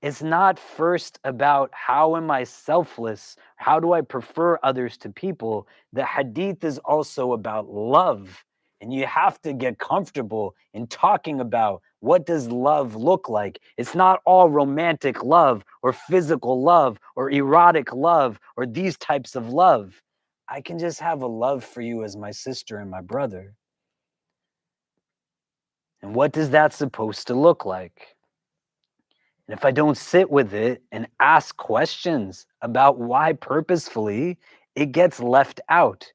it's not first about how am I selfless? How do I prefer others to people? The hadith is also about love. And you have to get comfortable in talking about what does love look like. It's not all romantic love or physical love or erotic love or these types of love. I can just have a love for you as my sister and my brother. And what does that supposed to look like? And if I don't sit with it and ask questions about why purposefully, it gets left out.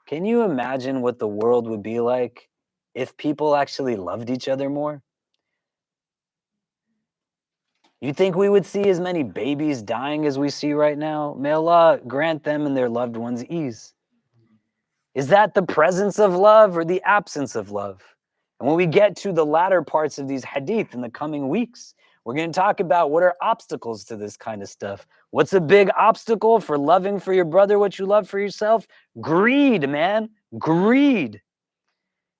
Can you imagine what the world would be like if people actually loved each other more? You think we would see as many babies dying as we see right now? May Allah grant them and their loved ones ease. Is that the presence of love or the absence of love? And when we get to the latter parts of these hadith in the coming weeks, we're going to talk about what are obstacles to this kind of stuff. What's a big obstacle for loving for your brother what you love for yourself? Greed, man. Greed.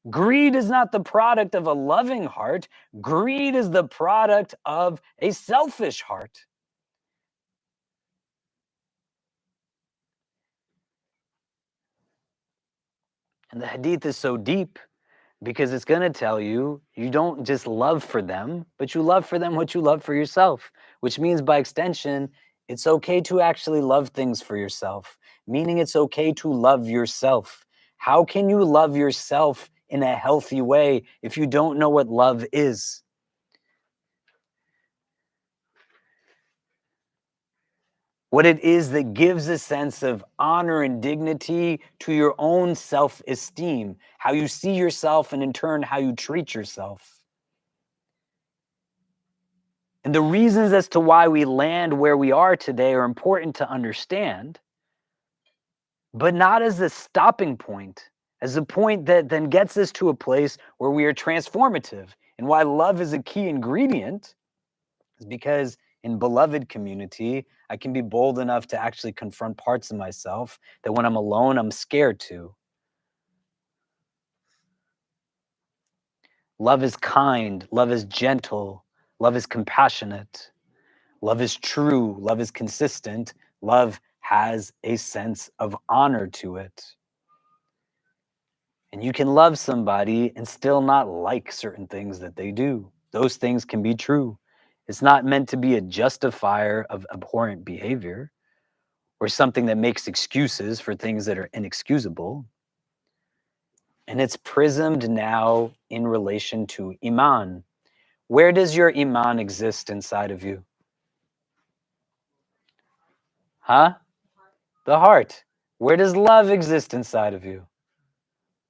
Greed is not the product of a loving heart. Greed is the product of a selfish heart. And the hadith is so deep because it's going to tell you, you don't just love for them, but you love for them what you love for yourself, which means by extension, it's okay to actually love things for yourself, meaning it's okay to love yourself. How can you love yourself in a healthy way if you don't know what love is? What it is that gives a sense of honor and dignity to your own self-esteem, how you see yourself, and in turn, how you treat yourself. And the reasons as to why we land where we are today are important to understand, but not as a stopping point, as a point that then gets us to a place where we are transformative. And why love is a key ingredient is because in beloved community, I can be bold enough to actually confront parts of myself that when I'm alone, I'm scared to. Love is kind, love is gentle, love is compassionate, love is true, love is consistent, love has a sense of honor to it. And you can love somebody and still not like certain things that they do. Those things can be true. It's not meant to be a justifier of abhorrent behavior or something that makes excuses for things that are inexcusable. And it's prismed now in relation to Iman. Where does your Iman exist inside of you? Huh? The heart. Where does love exist inside of you?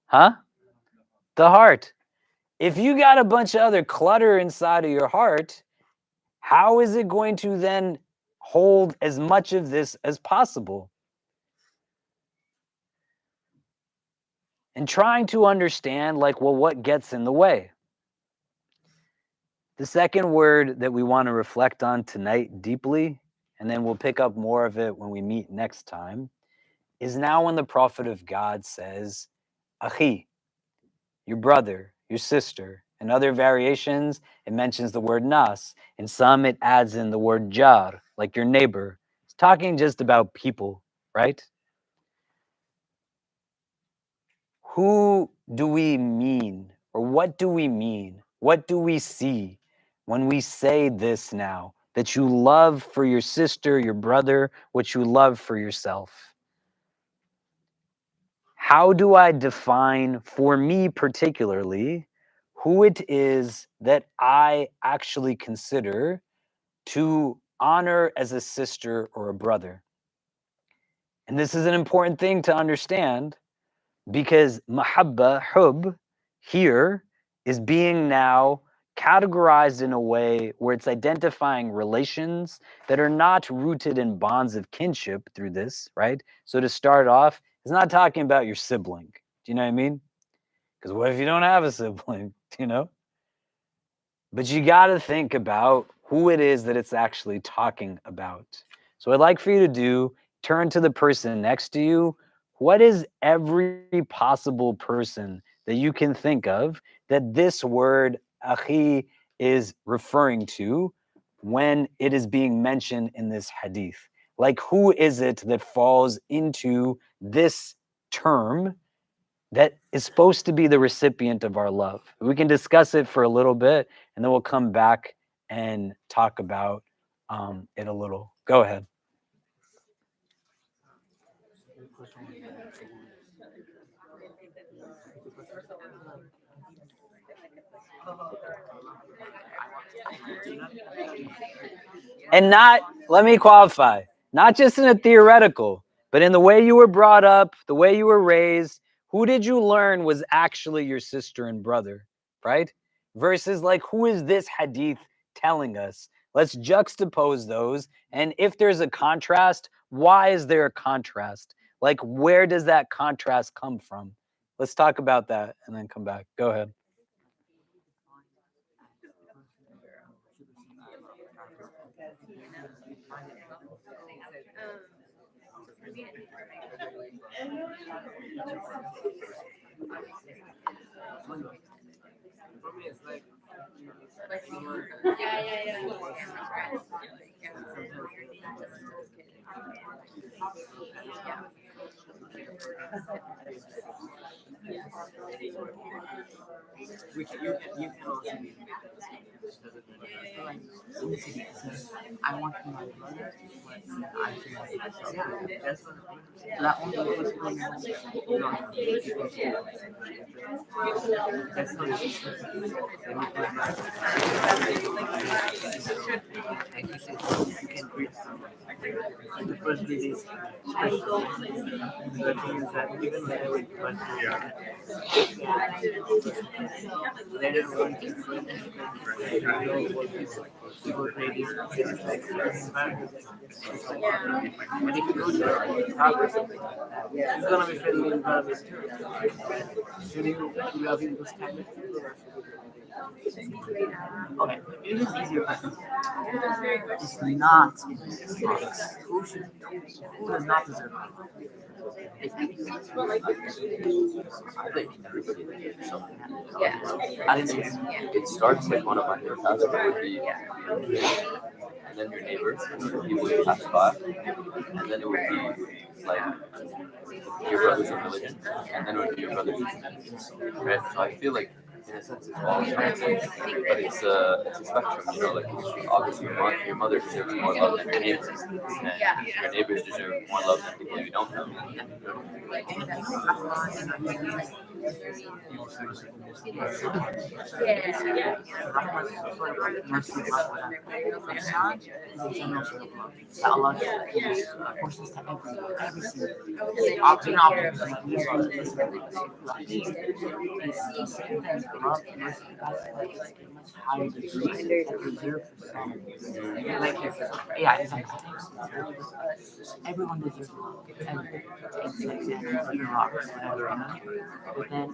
Huh? The heart. If you got a bunch of other clutter inside of your heart, how is it going to then hold as much of this as possible? And trying to understand, like, well, what gets in the way? The second word that we want to reflect on tonight deeply, and then we'll pick up more of it when we meet next time, is now when the prophet of God says, Akhi, your brother, your sister. In other variations, it mentions the word nas. In some, it adds in the word jar, like your neighbor. It's talking just about people, right? Who do we mean? Or what do we mean? What do we see when we say this now? That you love for your sister, your brother, what you love for yourself. How do I define, for me particularly, who it is that I actually consider to honor as a sister or a brother? And this is an important thing to understand because mahabba, hub, here is being now categorized in a way where it's identifying relations that are not rooted in bonds of kinship through this, right? So to start off, it's not talking about your sibling. Do you know what I mean? Because what if you don't have a sibling, you know? But you got to think about who it is that it's actually talking about. So I'd like for you to do, turn to the person next to you. What is every possible person that you can think of that this word, akhi, is referring to when it is being mentioned in this hadith? Like, who is it that falls into this term that is supposed to be the recipient of our love? We can discuss it for a little bit, and then we'll come back and talk about it a little. Go ahead. And not, let me qualify, not just in a theoretical, but in the way you were brought up, the way you were raised, Who did you learn was actually your sister and brother, right? Versus like, who is this hadith telling us? Let's juxtapose those. And if there's a contrast, why is there a contrast? Like, where does that contrast come from? Let's talk about that and then come back. Go ahead. For me, it's like you can also be. I want to be my brother, but I feel like that's that only goes for me. That's how it is. And he said you can greet someone. Like the first greetings, the thing is that even when I went to Australia, later on, people create these cities like environments. And if you go to Harvard, it's gonna be friendly environment too. Should you love in those kind of people? Okay, it is easier question. It's not Islamics. Who does not deserve it? I didn't see it. It starts like one of my favorite tasks would be, and then your neighbors, people you pass by, and then it would be like your brothers of religion, and then it would be your brothers. Right? So I feel like in a sense it's all connected, but it's a spectrum, you know. Like obviously your mother deserves more love than your neighbors, and your neighbors deserve more love than people you don't know. Everyone deserves love. It's like even rocks, whatever. But then,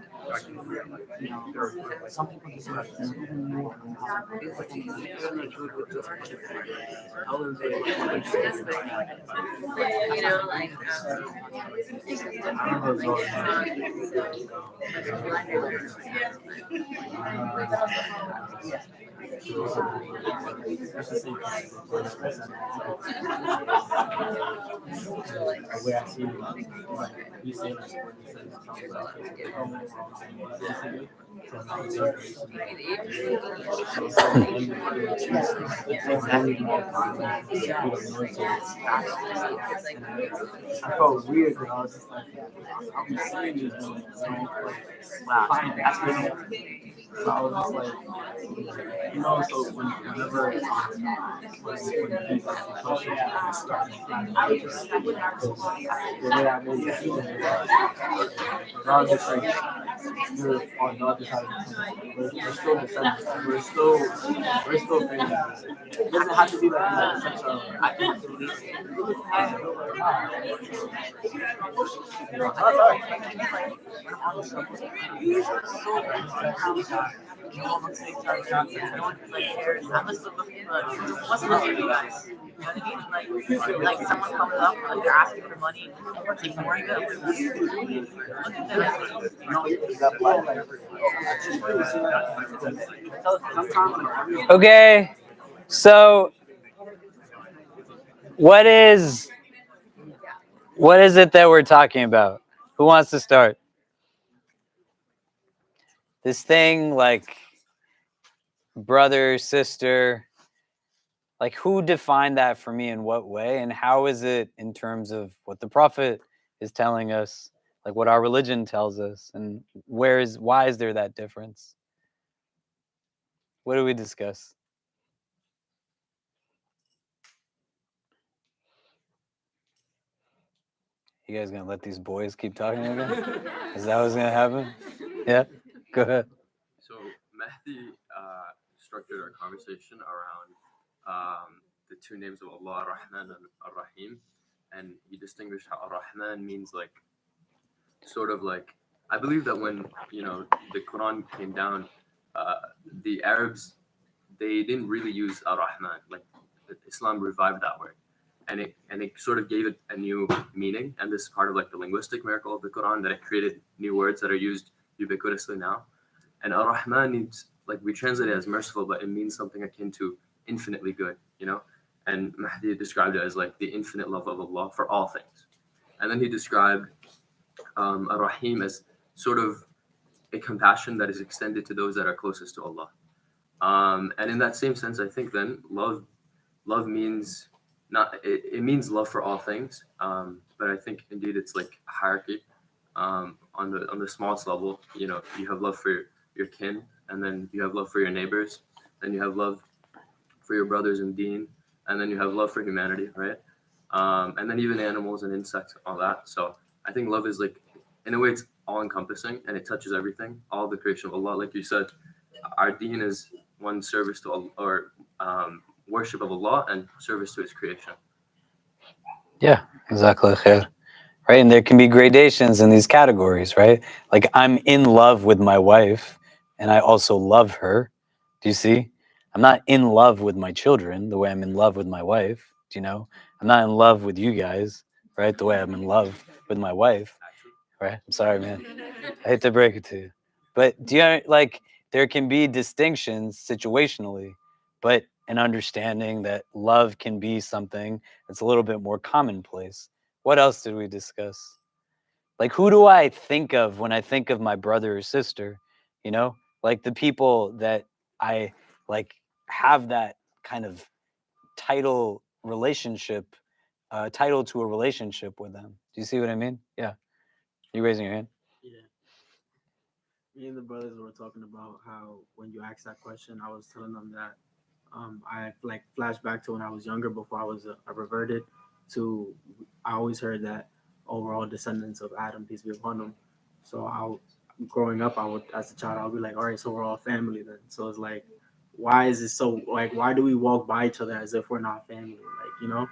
some people deserve even more. I felt weird because I was just like, I'll be saying this, wow, that's really. So I was just like, so whenever when people question I start I just the way I made it feel is not just like you're on the other side of the fence. We're still defenders. We're still fans. It doesn't have to be like in a sense of I can believe like someone comes up, like they're asking for money, and we're ignoring them. Okay, so what is it that we're talking about? Who wants to start? This thing like brother, sister, like who defined that for me in what way, and how is it in terms of what the Prophet is telling us, like what our religion tells us, and why is there that difference? What do we discuss? You guys gonna let these boys keep talking again? Is that what's gonna happen? Yeah? Go ahead. So Mahdi structured our conversation around the two names of Allah, Ar-Rahman and Ar-Rahim, and he distinguished how Ar-Rahman means like sort of like I believe that when the Quran came down, the Arabs they didn't really use Ar-Rahman. Like Islam revived that word, and it sort of gave it a new meaning. And this is part of like the linguistic miracle of the Quran that it created new words that are used ubiquitously now. And Ar-Rahman means like we translate it as merciful, but it means something akin to infinitely good, And Mahdi described it as like the infinite love of Allah for all things. And then he described Ar-Rahim as sort of a compassion that is extended to those that are closest to Allah. And in that same sense, I think then love means it means love for all things. But I think indeed it's like a hierarchy. On the smallest level, you have love for your kin, and then you have love for your neighbors, then you have love for your brothers in deen, and then you have love for humanity, right? And then even animals and insects, all that. So I think love is like, in a way, it's all encompassing and it touches everything, all the creation of Allah. Like you said, our deen is one service to Allah, or worship of Allah and service to His creation. Yeah, exactly. Khair. Right, and there can be gradations in these categories, right? Like I'm in love with my wife, and I also love her. Do you see? I'm not in love with my children the way I'm in love with my wife. Do you know? I'm not in love with you guys, right? The way I'm in love with my wife, right? I'm sorry, man. I hate to break it to you, but do you like there can be distinctions situationally, but an understanding that love can be something that's a little bit more commonplace. What else did we discuss? Like, who do I think of when I think of my brother or sister? Like the people that I like have that kind of title relationship, title to a relationship with them. Do you see what I mean? Yeah. You raising your hand? Yeah. Me and the brothers were talking about how when you asked that question, I was telling them that I like flashed back to when I was younger before I reverted to. I always heard that overall descendants of Adam, peace be upon him. So growing up, I would as a child, I would be like, all right, so we're all family then. So it's like, why is it so like? Why do we walk by each other as if we're not family? Like.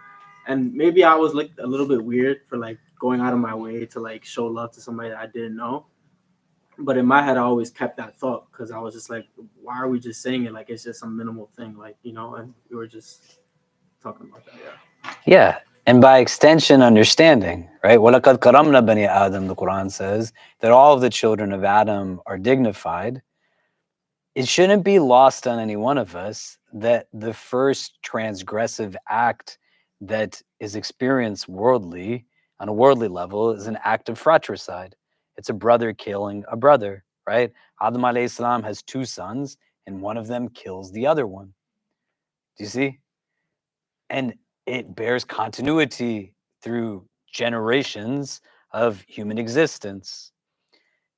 And maybe I was like a little bit weird for like going out of my way to like show love to somebody that I didn't know. But in my head, I always kept that thought because I was just like, why are we just saying it like it's just some minimal thing, like, and we were just talking about that. Yeah. And by extension, understanding, right? وَلَقَدْ كَرَمْنَا بَنِي Adam, the Quran says that all of the children of Adam are dignified. It shouldn't be lost on any one of us that the first transgressive act that is experienced worldly, on a worldly level, is an act of fratricide. It's a brother killing a brother, right? Adam alayhi salam has two sons, and one of them kills the other one. Do you see? And it bears continuity through generations of human existence.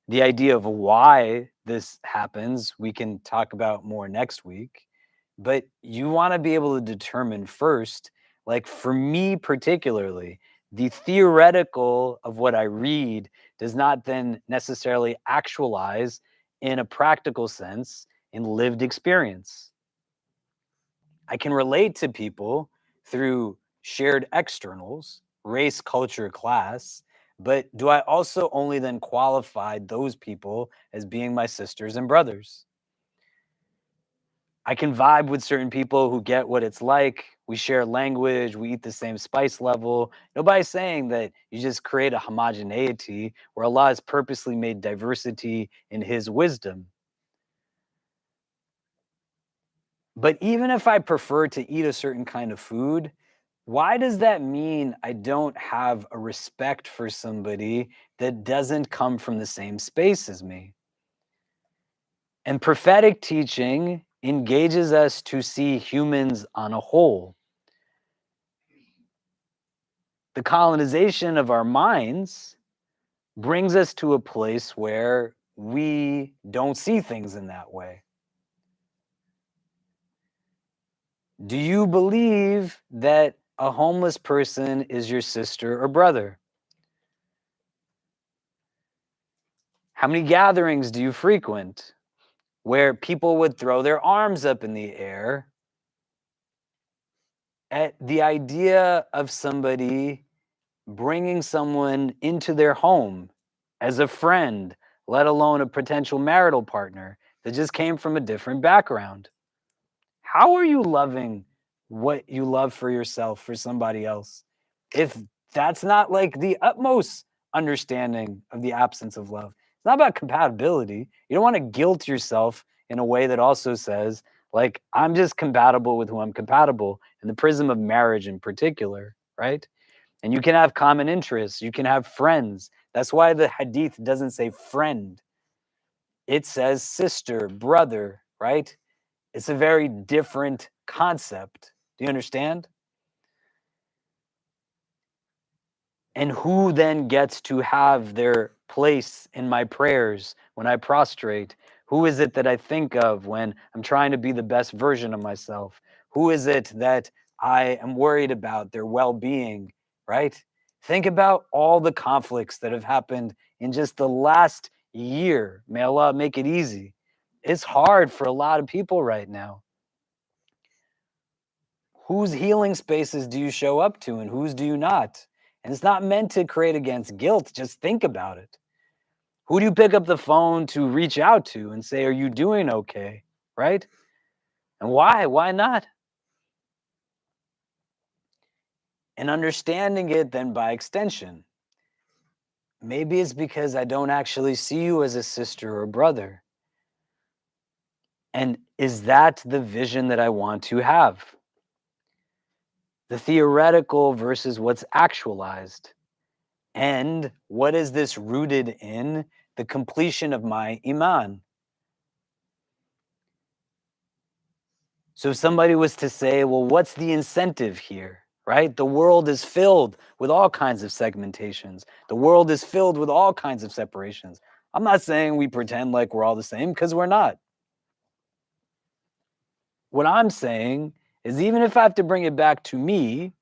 The idea of why this happens, we can talk about more next week. But you want to be able to determine first, like for me particularly, the theoretical of what I read does not then necessarily actualize in a practical sense in lived experience. I can relate to people through shared externals, race, culture, class, but do I also only then qualify those people as being my sisters and brothers? I can vibe with certain people who get what it's like. We share language, we eat the same spice level. Nobody's saying that you just create a homogeneity where Allah has purposely made diversity in His wisdom. But even if I prefer to eat a certain kind of food, why does that mean I don't have a respect for somebody that doesn't come from the same space as me? And prophetic teaching engages us to see humans on a whole. The colonization of our minds brings us to a place where we don't see things in that way. Do you believe that a homeless person is your sister or brother? How many gatherings do you frequent where people would throw their arms up in the air at the idea of somebody bringing someone into their home as a friend, let alone a potential marital partner that just came from a different background? How are you loving what you love for yourself for somebody else if that's not like the utmost understanding of the absence of love? It's not about compatibility. You don't want to guilt yourself in a way that also says, like, I'm just compatible with who I'm compatible in the prism of marriage in particular, right? And you can have common interests, you can have friends. That's why the Hadith doesn't say friend, it says sister, brother, right? It's a very different concept. Do you understand? And who then gets to have their place in my prayers when I prostrate? Who is it that I think of when I'm trying to be the best version of myself? Who is it that I am worried about their well being, right? Think about all the conflicts that have happened in just the last year. May Allah make it easy. It's hard for a lot of people right now. Whose healing spaces do you show up to and whose do you not? And it's not meant to create against guilt. Just think about it. Who do you pick up the phone to reach out to and say, are you doing okay? Right? And why? Why not? And understanding it then by extension. Maybe it's because I don't actually see you as a sister or brother. And is that the vision that I want to have? The theoretical versus what's actualized. And what is this rooted in? The completion of my Iman. So if somebody was to say, well, what's the incentive here, right? The world is filled with all kinds of segmentations. The world is filled with all kinds of separations. I'm not saying we pretend like we're all the same, because we're not. What I'm saying is, even if I have to bring it back to me,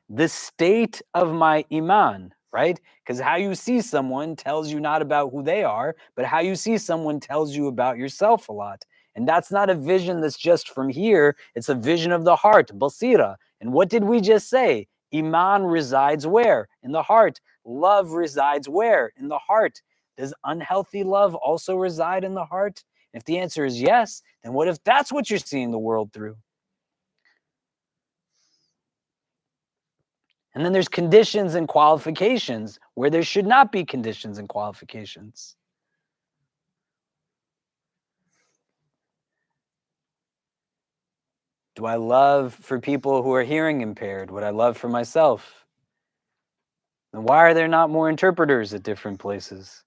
the state of my Iman, right? Because how you see someone tells you not about who they are, but how you see someone tells you about yourself a lot. And that's not a vision that's just from here. It's a vision of the heart, basira. And what did we just say? Iman resides where? In the heart. Love resides where? In the heart. Does unhealthy love also reside in the heart? If the answer is yes, then what if that's what you're seeing the world through? And then there's conditions and qualifications where there should not be conditions and qualifications. Do I love for people who are hearing impaired what I love for myself? And why are there not more interpreters at different places?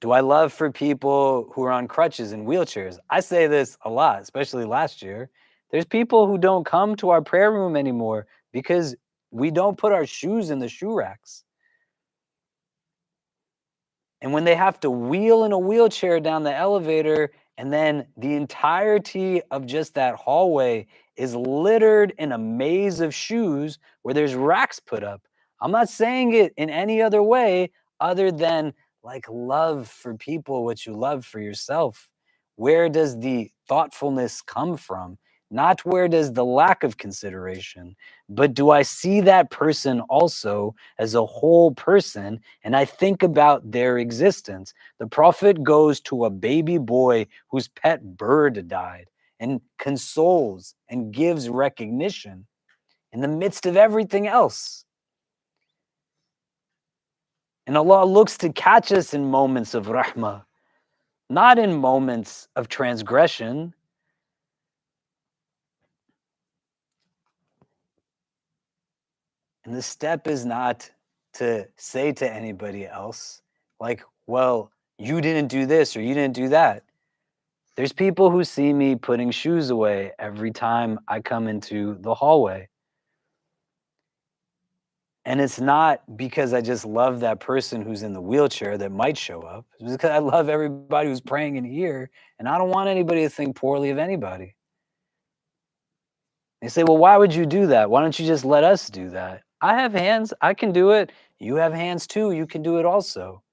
Do I love for people who are on crutches and wheelchairs? I say this a lot, especially last year. There's people who don't come to our prayer room anymore because we don't put our shoes in the shoe racks. And when they have to wheel in a wheelchair down the elevator, and then the entirety of just that hallway is littered in a maze of shoes where there's racks put up. I'm not saying it in any other way other than like love for people, what you love for yourself. Where does the thoughtfulness come from? Not where does the lack of consideration, but do I see that person also as a whole person and I think about their existence? The Prophet goes to a baby boy whose pet bird died and consoles and gives recognition in the midst of everything else. And Allah looks to catch us in moments of rahmah, not in moments of transgression. And the step is not to say to anybody else, like, well, you didn't do this or you didn't do that. There's people who see me putting shoes away every time I come into the hallway. And it's not because I just love that person who's in the wheelchair that might show up. It's because I love everybody who's praying in here, and I don't want anybody to think poorly of anybody. They say, well, why would you do that? Why don't you just let us do that? I have hands. I can do it. You have hands too. You can do it also.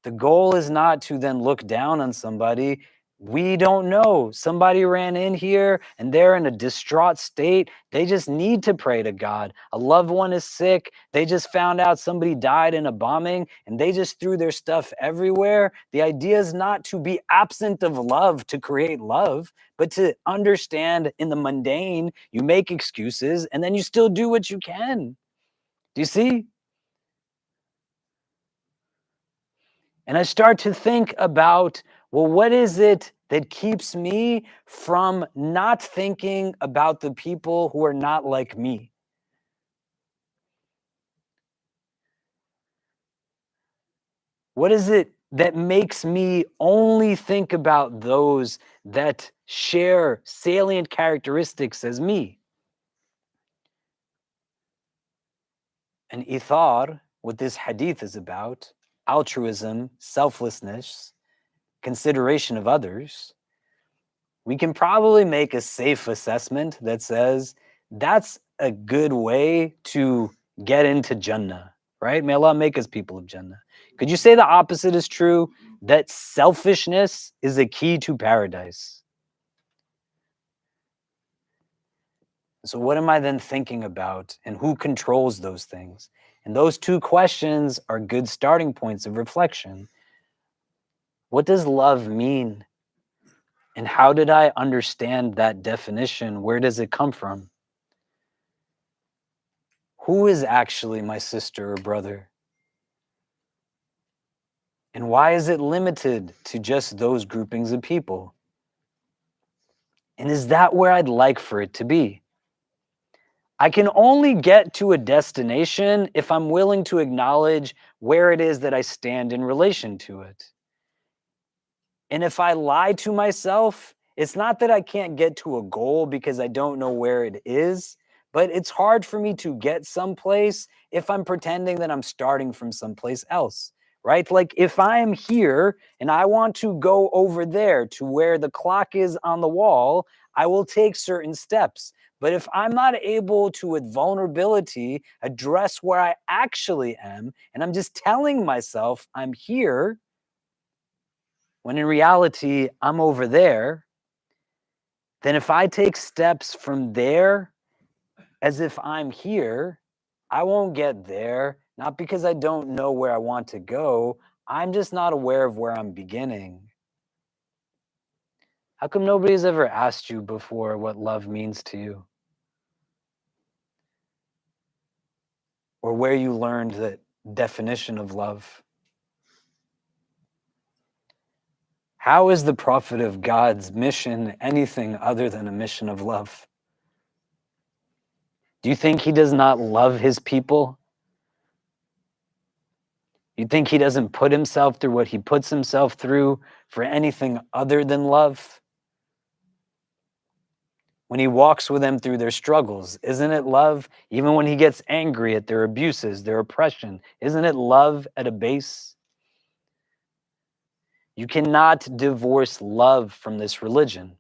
The goal is not to then look down on somebody. We don't know. Somebody ran in here and they're in a distraught state. They just need to pray to God. A loved one is sick. They just found out somebody died in a bombing and they just threw their stuff everywhere. The idea is not to be absent of love to create love, but to understand in the mundane, you make excuses and then you still do what you can. Do you see? And I start to think about, well, what is it that keeps me from not thinking about the people who are not like me? What is it that makes me only think about those that share salient characteristics as me? And ithar, what this hadith is about, altruism, selflessness, consideration of others, we can probably make a safe assessment that says that's a good way to get into Jannah, right? May Allah make us people of Jannah. Could you say the opposite is true? That selfishness is a key to paradise. So what am I then thinking about, and who controls those things? And those two questions are good starting points of reflection. What does love mean? And how did I understand that definition? Where does it come from? Who is actually my sister or brother? And why is it limited to just those groupings of people? And is that where I'd like for it to be? I can only get to a destination if I'm willing to acknowledge where it is that I stand in relation to it. And if I lie to myself, it's not that I can't get to a goal because I don't know where it is, but it's hard for me to get someplace if I'm pretending that I'm starting from someplace else, right? Like if I'm here and I want to go over there to where the clock is on the wall, I will take certain steps. But if I'm not able to, with vulnerability, address where I actually am, and I'm just telling myself I'm here, when in reality, I'm over there, then if I take steps from there as if I'm here, I won't get there, not because I don't know where I want to go. I'm just not aware of where I'm beginning. How come nobody's ever asked you before what love means to you? Or where you learned the definition of love? How is the prophet of God's mission anything other than a mission of love? Do you think he does not love his people? You think he doesn't put himself through what he puts himself through for anything other than love? When he walks with them through their struggles, isn't it love? Even when he gets angry at their abuses, their oppression, isn't it love at a base? You cannot divorce love from this religion.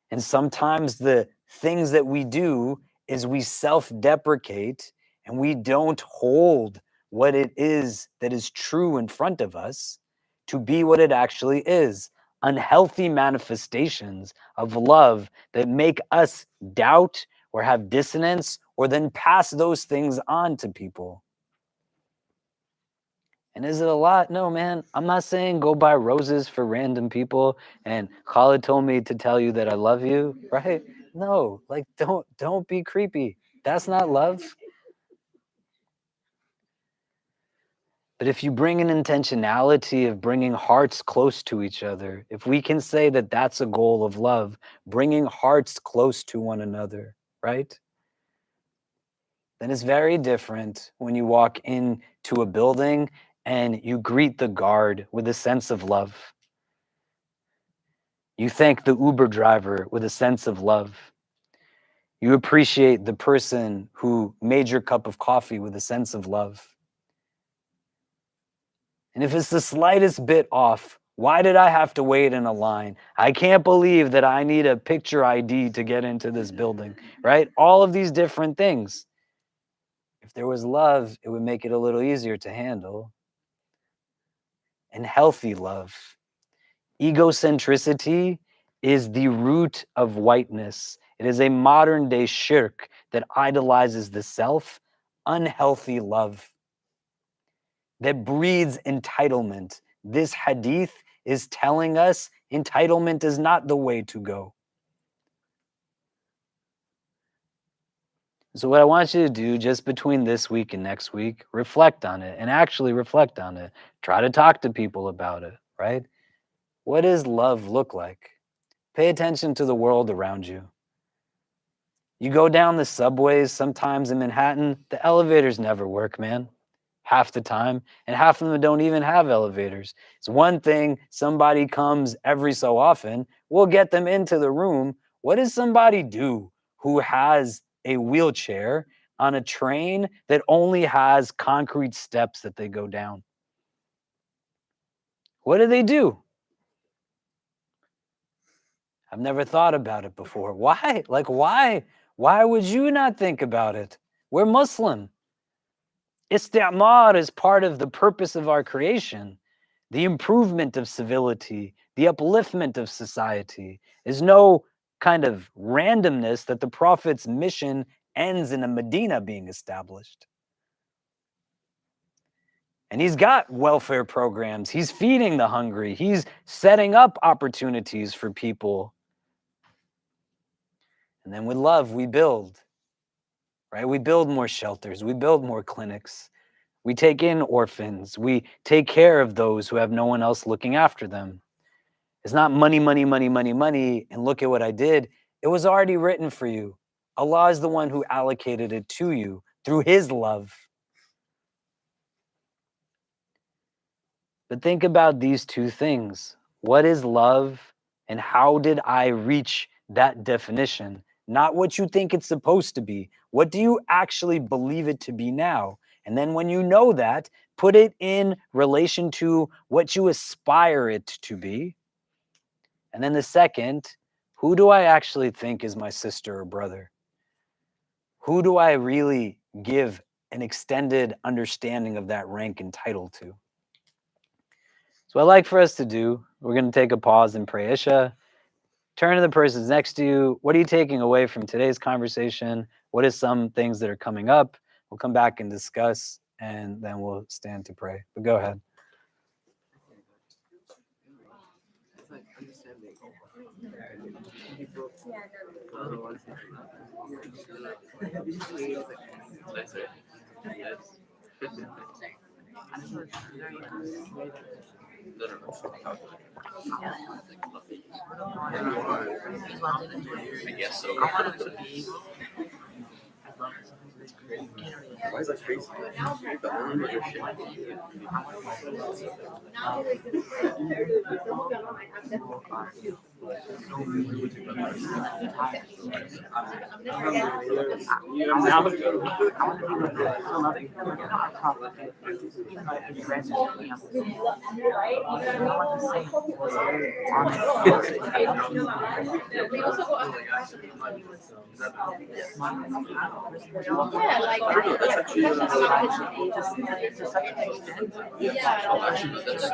And sometimes the things that we do is we self-deprecate and we don't hold what it is that is true in front of us to be what it actually is. Unhealthy manifestations of love that make us doubt or have dissonance or then pass those things on to people. And is it a lot? No, man. I'm not saying go buy roses for random people and Khalid told me to tell you that I love you, right? No, like don't be creepy. That's not love. But if you bring an intentionality of bringing hearts close to each other, if we can say that that's a goal of love, bringing hearts close to one another, right? Then it's very different when you walk into a building and you greet the guard with a sense of love. You thank the Uber driver with a sense of love. You appreciate the person who made your cup of coffee with a sense of love. And if it's the slightest bit off, why did I have to wait in a line? I can't believe that I need a picture ID to get into this building, right? All of these different things. If there was love, it would make it a little easier to handle. and healthy love. Egocentricity is the root of whiteness. It is a modern day shirk that idolizes the self, unhealthy love that breeds entitlement. This hadith is telling us entitlement is not the way to go. So what I want you to do just between this week and next week, reflect on it and actually reflect on it. Try to talk to people about it, right? What does love look like? Pay attention to the world around you. You go down the subways sometimes in Manhattan, the elevators never work, man. Half the time, and half of them don't even have elevators. It's one thing, somebody comes every so often, we'll get them into the room. What does somebody do who has a wheelchair on a train that only has concrete steps that they go down? What do they do? I've never thought about it before. Why? Like, why? Why would you not think about it? We're Muslim. Istimar is part of the purpose of our creation. The improvement of civility, the upliftment of society is no kind of randomness that the Prophet's mission ends in a Medina being established. And he's got welfare programs. He's feeding the hungry. He's setting up opportunities for people. And then with love, we build, right? We build more shelters. We build more clinics. We take in orphans. We take care of those who have no one else looking after them. It's not money, money, money, money, money, and look at what I did. It was already written for you. Allah is the one who allocated it to you through his love. But think about these two things. What is love, and how did I reach that definition? Not what you think it's supposed to be. What do you actually believe it to be now? And then when you know that, put it in relation to what you aspire it to be. And then the second, who do I actually think is my sister or brother? Who do I really give an extended understanding of that rank and title to? So what I'd like for us to do, we're going to take a pause and pray Isha. Turn to the person next to you. What are you taking away from today's conversation? What is some things that are coming up? We'll come back and discuss, and then we'll stand to pray. But go ahead. I guess so. Why is that crazy? The only other shit.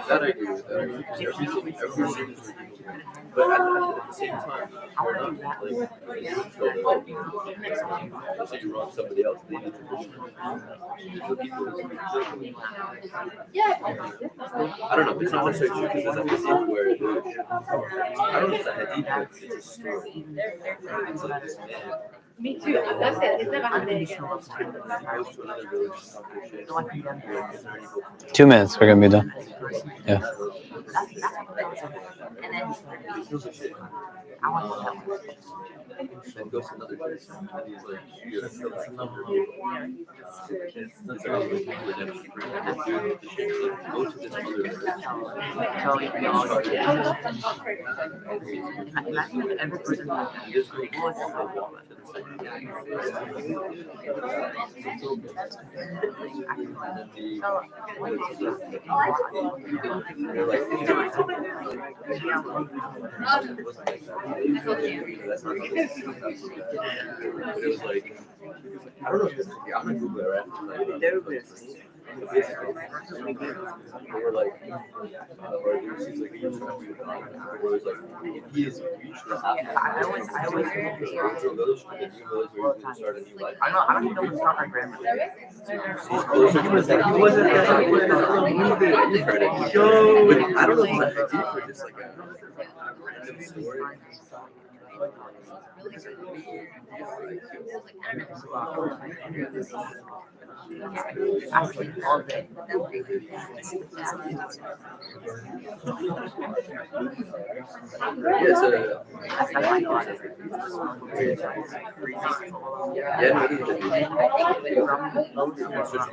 That I agree with. But at the same time, so you wrong somebody else. They need to I don't know. It's not necessarily true because there's a hadith where I don't know if it's a hadith, but it's a story. It's like this man. Me too. That's it. It's never happened. Goes to another village and talks to shit. 2 minutes, we're going to be done. Yeah. And goes to another place and he's like, you're go to this It was like, I don't know if this is, I'm gonna Google it right. They were like, or it was just like he was trying to be with God. It was like he is mutually happy. I always Spiritual village, and the new village where he's gonna start a new life. I don't even know what's not my grandmother. He's closer to his He wasn't there. He wasn't there. credit. Yo, But I don't know if it's like deep or just like a random story. I sleep all day. Yeah, so That's my God. yeah, no, it is a And I think from those who it's just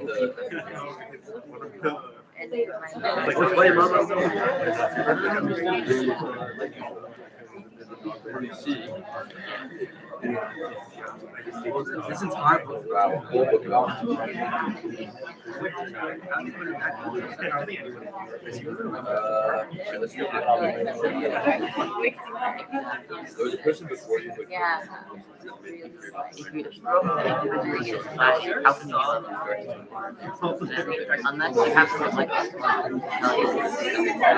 Like, what's funny, mama? this is hard. let's go. There was a person before you, but Yeah. If you grow up and you get flashy, how can you love unless you have someone like us tell you that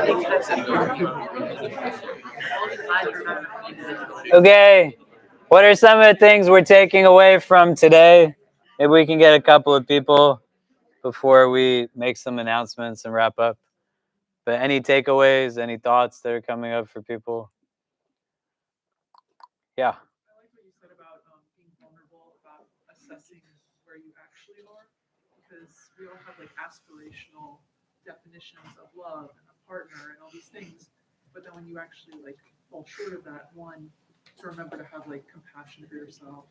makes sense. Okay. What are some of the things we're taking away from today? Maybe we can get a couple of people before we make some announcements and wrap up. But any takeaways, any thoughts that are coming up for people? Yeah. I like what you said about being vulnerable, about assessing where you actually are, because we all have like aspirational definitions of love and a partner and all these things, but then when you actually like fall short of that, one, to remember to have like compassion for yourself.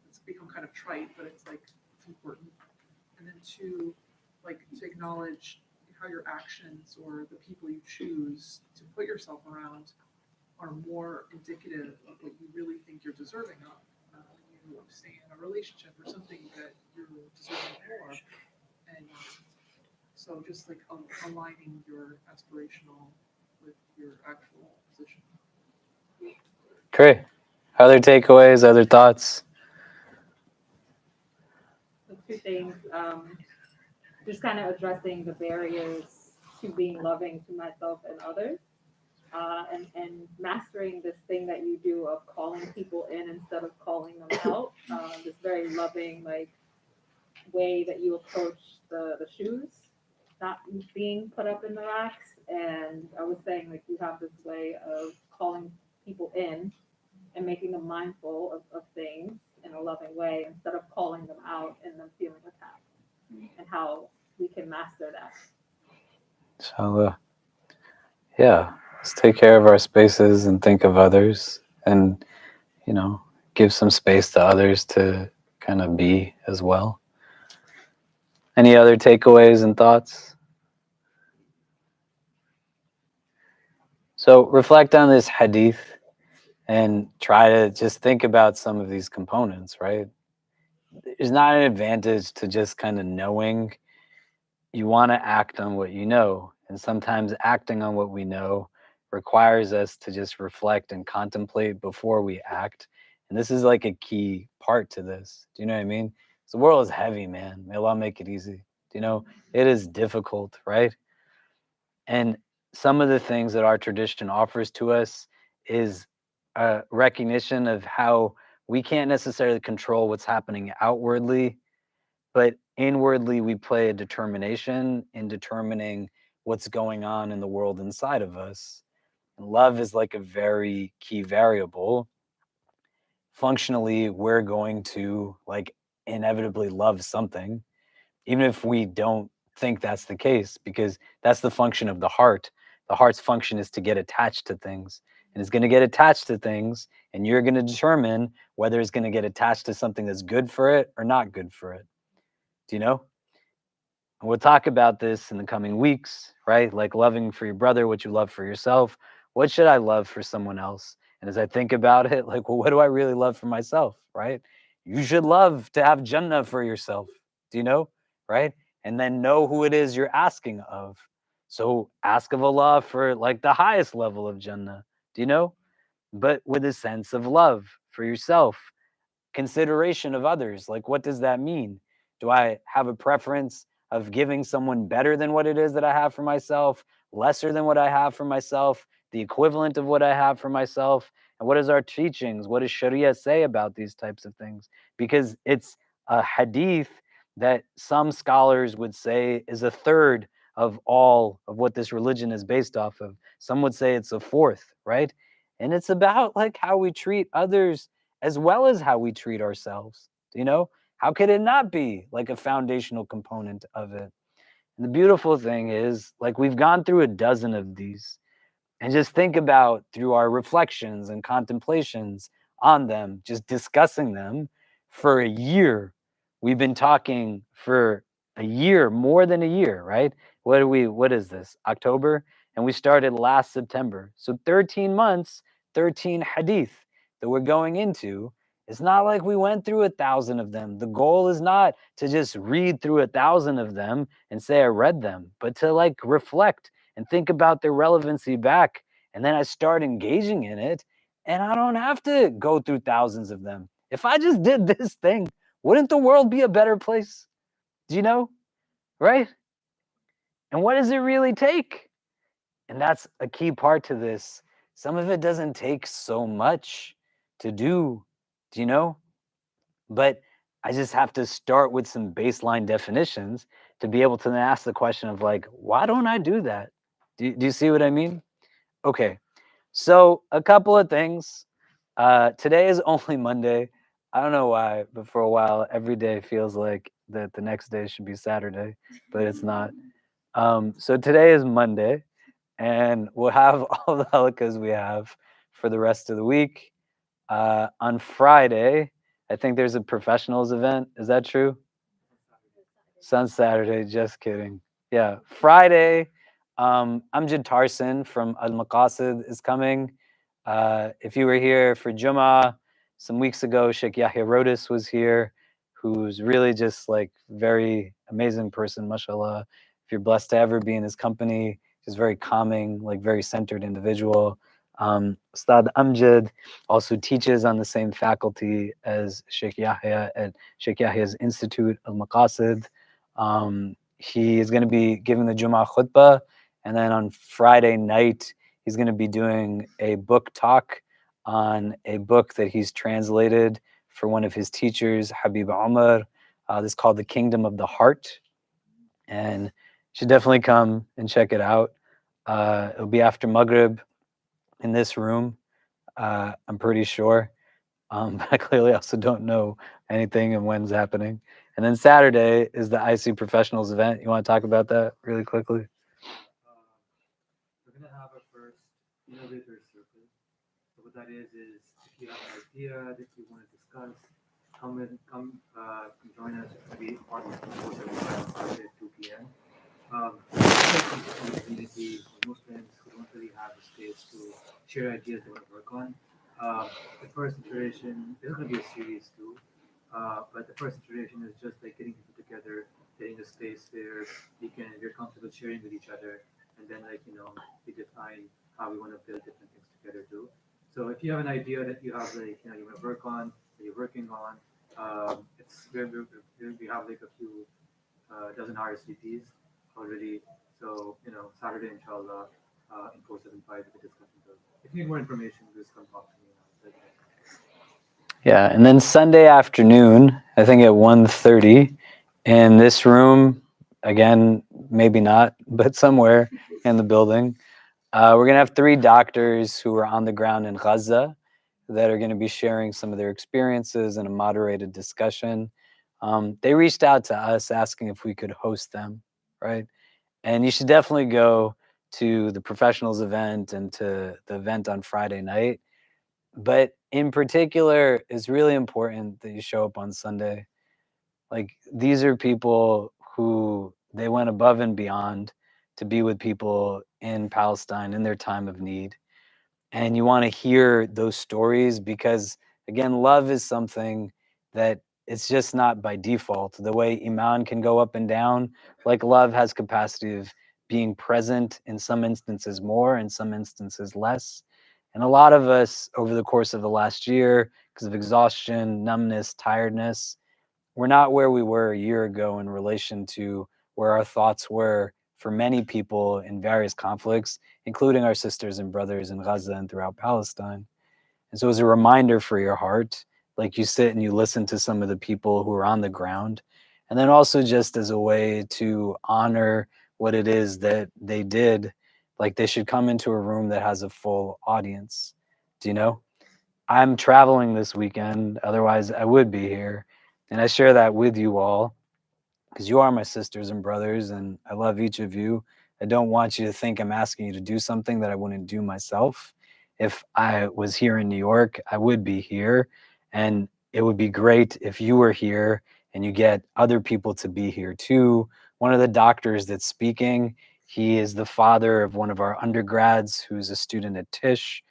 It's become kind of trite, but it's like it's important. And then two, like to acknowledge how your actions or the people you choose to put yourself around are more indicative of what you really think you're deserving of. When you stay in a relationship or something that you're deserving more, and so just like aligning your aspirational with your actual position. Great. Other takeaways, other thoughts? The two things, just kind of addressing the barriers to being loving to myself and others, and mastering this thing that you do of calling people in instead of calling them out. This very loving, like, way that you approach the shoes, not being put up in the racks. And I was saying, like, you have this way of calling people in and making them mindful of things in a loving way instead of calling them out and them feeling attacked, and how we can master that. So, yeah, let's take care of our spaces and think of others and, give some space to others to kind of be as well. Any other takeaways and thoughts? So reflect on this hadith and try to just think about some of these components, right? There's not an advantage to just kind of knowing. You want to act on what you know. And sometimes acting on what we know requires us to just reflect and contemplate before we act. And this is like a key part to this. Do you know what I mean? The world is heavy, man. May Allah make it easy. It is difficult, right? And some of the things that our tradition offers to us is a recognition of how we can't necessarily control what's happening outwardly, but inwardly we play a determination in determining what's going on in the world inside of us. And love is like a very key variable. Functionally, we're going to like inevitably love something, even if we don't think that's the case, because that's the function of the heart. The heart's function is to get attached to things, and it's going to get attached to things, and you're going to determine whether it's going to get attached to something that's good for it or not good for it. Do you know? And we'll talk about this in the coming weeks, right? Like loving for your brother what you love for yourself. What should I love for someone else? And as I think about it, like, well, what do I really love for myself, right? You should love to have Jannah for yourself. Do you know? Right? And then know who it is you're asking of. So ask of Allah for like the highest level of Jannah. Do you know? But with a sense of love for yourself, consideration of others. Like, what does that mean? Do I have a preference of giving someone better than what it is that I have for myself, lesser than what I have for myself, the equivalent of what I have for myself? And what is our teachings? What does Sharia say about these types of things? Because it's a hadith that some scholars would say is a third of all of what this religion is based off of. Some would say it's a fourth, right? And it's about like how we treat others as well as how we treat ourselves. You know, how could it not be like a foundational component of it? And the beautiful thing is, like, we've gone through a dozen of these, and just think about through our reflections and contemplations on them, just discussing them for a year. We've been talking for a year, more than a year, right? What is this? October? And we started last September. So 13 months, 13 hadith that we're going into. It's not like we went through 1,000 of them. The goal is not to just read through 1,000 of them and say I read them, but to like reflect and think about their relevancy back. And then I start engaging in it, and I don't have to go through thousands of them. If I just did this thing, wouldn't the world be a better place? Do you know? Right? And what does it really take? And that's a key part to this. Some of it doesn't take so much to do you know? But I just have to start with some baseline definitions to be able to then ask the question of like, why don't I do that? Do you see what I mean? Okay, so a couple of things. Today is only Monday. I don't know why, but for a while, every day feels like that the next day should be Saturday, but it's not. So today is Monday, and we'll have all the halakas we have for the rest of the week. On Friday, I think there's a professionals event. Is that true? It's on Saturday. Just kidding. Yeah, Friday. Amjad Tarsin from Al Maqasid is coming. If you were here for Jummah some weeks ago, Sheikh Yahya Rodis was here, who's really just like very amazing person, mashallah. If you're blessed to ever be in his company, he's very calming, like very centered individual. Ustad Amjad also teaches on the same faculty as Sheikh Yahya at Sheikh Yahya's Institute of Maqasid. He is going to be giving the Jummah khutbah, and then on Friday night, he's going to be doing a book talk on a book that he's translated for one of his teachers, Habib Umar. This is called The Kingdom of the Heart, and you should definitely come and check it out. It'll be after Maghrib in this room, I'm pretty sure. But I clearly also don't know anything and when's happening. And then Saturday is the IC Professionals event. You want to talk about that really quickly? We're gonna have our first innovator circle. So what that is if you have an idea that you want to discuss, come join us. Be part of the course on Saturday at 2 p.m. Community Muslims who don't really have a space to share ideas they want to work on. The first iteration, there's going to be a series too, but the first iteration is just like getting people together, getting a space where you're comfortable sharing with each other, and then we define how we want to build different things together too. So if you have an idea that you have you want to work on, that you're working on, we have like a few dozen RSVPs already. So Saturday inshallah in 475 the discussion goes. If you need more information, just come talk to me. Yeah, and then Sunday afternoon, I think at 1:30 in this room, again, maybe not, but somewhere in the building, we're going to have 3 doctors who are on the ground in Gaza that are going to be sharing some of their experiences in a moderated discussion. They reached out to us asking if we could host them, right? And you should definitely go to the professionals event and to the event on Friday night. But in particular, it's really important that you show up on Sunday. Like, these are people who they went above and beyond to be with people in Palestine in their time of need. And you want to hear those stories because, again, love is something that it's just not by default. The way Iman can go up and down, like love has capacity of being present in some instances more, in some instances less. And a lot of us over the course of the last year, because of exhaustion, numbness, tiredness, we're not where we were a year ago in relation to where our thoughts were for many people in various conflicts, including our sisters and brothers in Gaza and throughout Palestine. And so, as a reminder for your heart, like you sit and you listen to some of the people who are on the ground, and then also just as a way to honor what it is that they did, like they should come into a room that has a full audience. Do you know? I'm traveling this weekend, otherwise, I would be here. And I share that with you all because you are my sisters and brothers, and I love each of you. I don't want you to think I'm asking you to do something that I wouldn't do myself. If I was here in New York, I would be here. And it would be great if you were here and you get other people to be here too. One of the doctors that's speaking, he is the father of one of our undergrads who's a student at Tisch.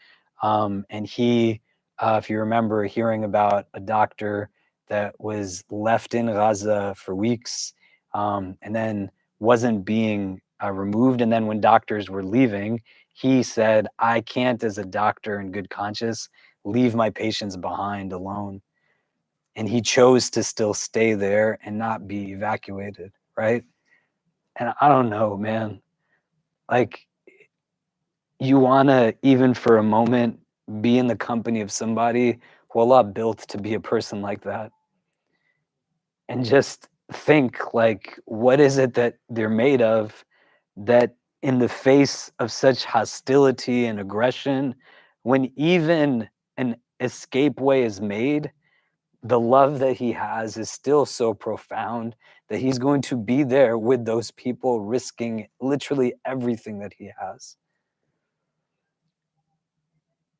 And he, if you remember hearing about a doctor that was left in Gaza for weeks and then wasn't being removed. And then when doctors were leaving, he said, I can't, as a doctor in good conscience, leave my patients behind alone. And he chose to still stay there and not be evacuated, right? And I don't know, man. Like, you want to, even for a moment, be in the company of somebody who Allah built to be a person like that. And just think, like, what is it that they're made of that in the face of such hostility and aggression, when even an escape way is made, the love that he has is still so profound that he's going to be there with those people, risking literally everything that he has.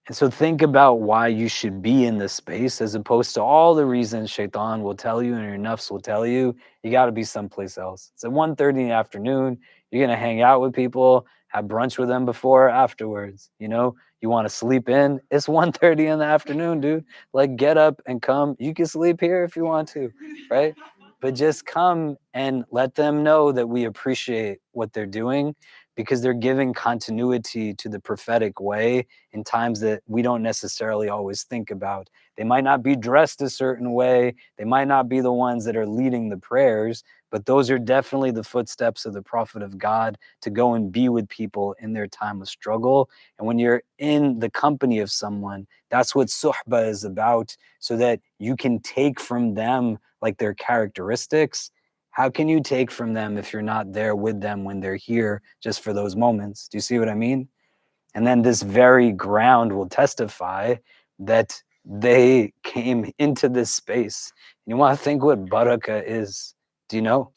And so think about why you should be in this space, as opposed to all the reasons shaitan will tell you and your nafs will tell you, you got to be someplace else. It's at 1:30 in the afternoon. You're going to hang out with people, have brunch with them before or afterwards. You know, you want to sleep in. It's 1:30 in the afternoon, dude. Like, get up and come. You can sleep here if you want to, right? But just come and let them know that we appreciate what they're doing, because they're giving continuity to the prophetic way in times that we don't necessarily always think about. They might not be dressed a certain way. They might not be the ones that are leading the prayers, but those are definitely the footsteps of the prophet of God to go and be with people in their time of struggle. And when you're in the company of someone, that's what suhbah is about, so that you can take from them like their characteristics. How can you take from them if you're not there with them when they're here just for those moments? Do you see what I mean? And then this very ground will testify that they came into this space. You want to think what barakah is? Do you know?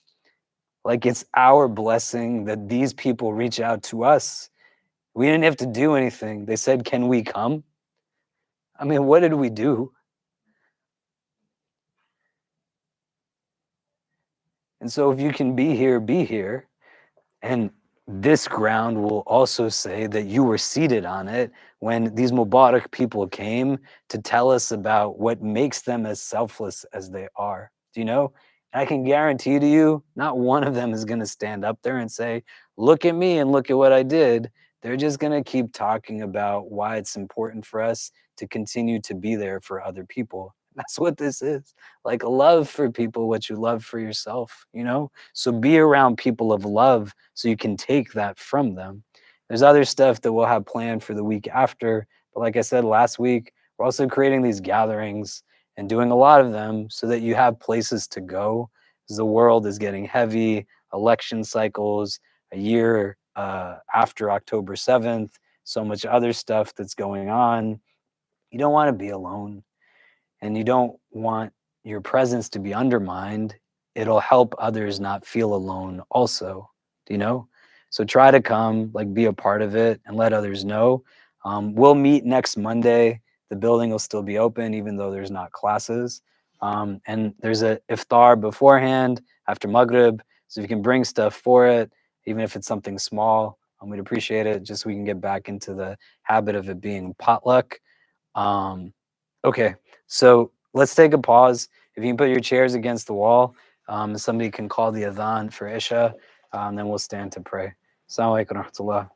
Like, it's our blessing that these people reach out to us. We didn't have to do anything. They said, can we come? I mean, what did we do? And so if you can be here, be here. And this ground will also say that you were seated on it when these Mubarak people came to tell us about what makes them as selfless as they are. Do you know? And I can guarantee to you, not one of them is going to stand up there and say, look at me and look at what I did. They're just going to keep talking about why it's important for us to continue to be there for other people. That's what this is. Like, love for people, what you love for yourself, you know? So be around people of love so you can take that from them. There's other stuff that we'll have planned for the week after. But like I said last week, we're also creating these gatherings and doing a lot of them so that you have places to go. As the world is getting heavy, election cycles, a year after October 7th, so much other stuff that's going on. You don't want to be alone, and you don't want your presence to be undermined. It'll help others not feel alone also, do you know? So try to come, like, be a part of it and let others know. We'll meet next Monday. The building will still be open, even though there's not classes. And there's a iftar beforehand after Maghrib. So if you can bring stuff for it, even if it's something small, we'd appreciate it, just so we can get back into the habit of it being potluck. Okay, so let's take a pause. If you can put your chairs against the wall, somebody can call the adhan for Isha, and then we'll stand to pray. Assalamu alaikum wa rahmatullah.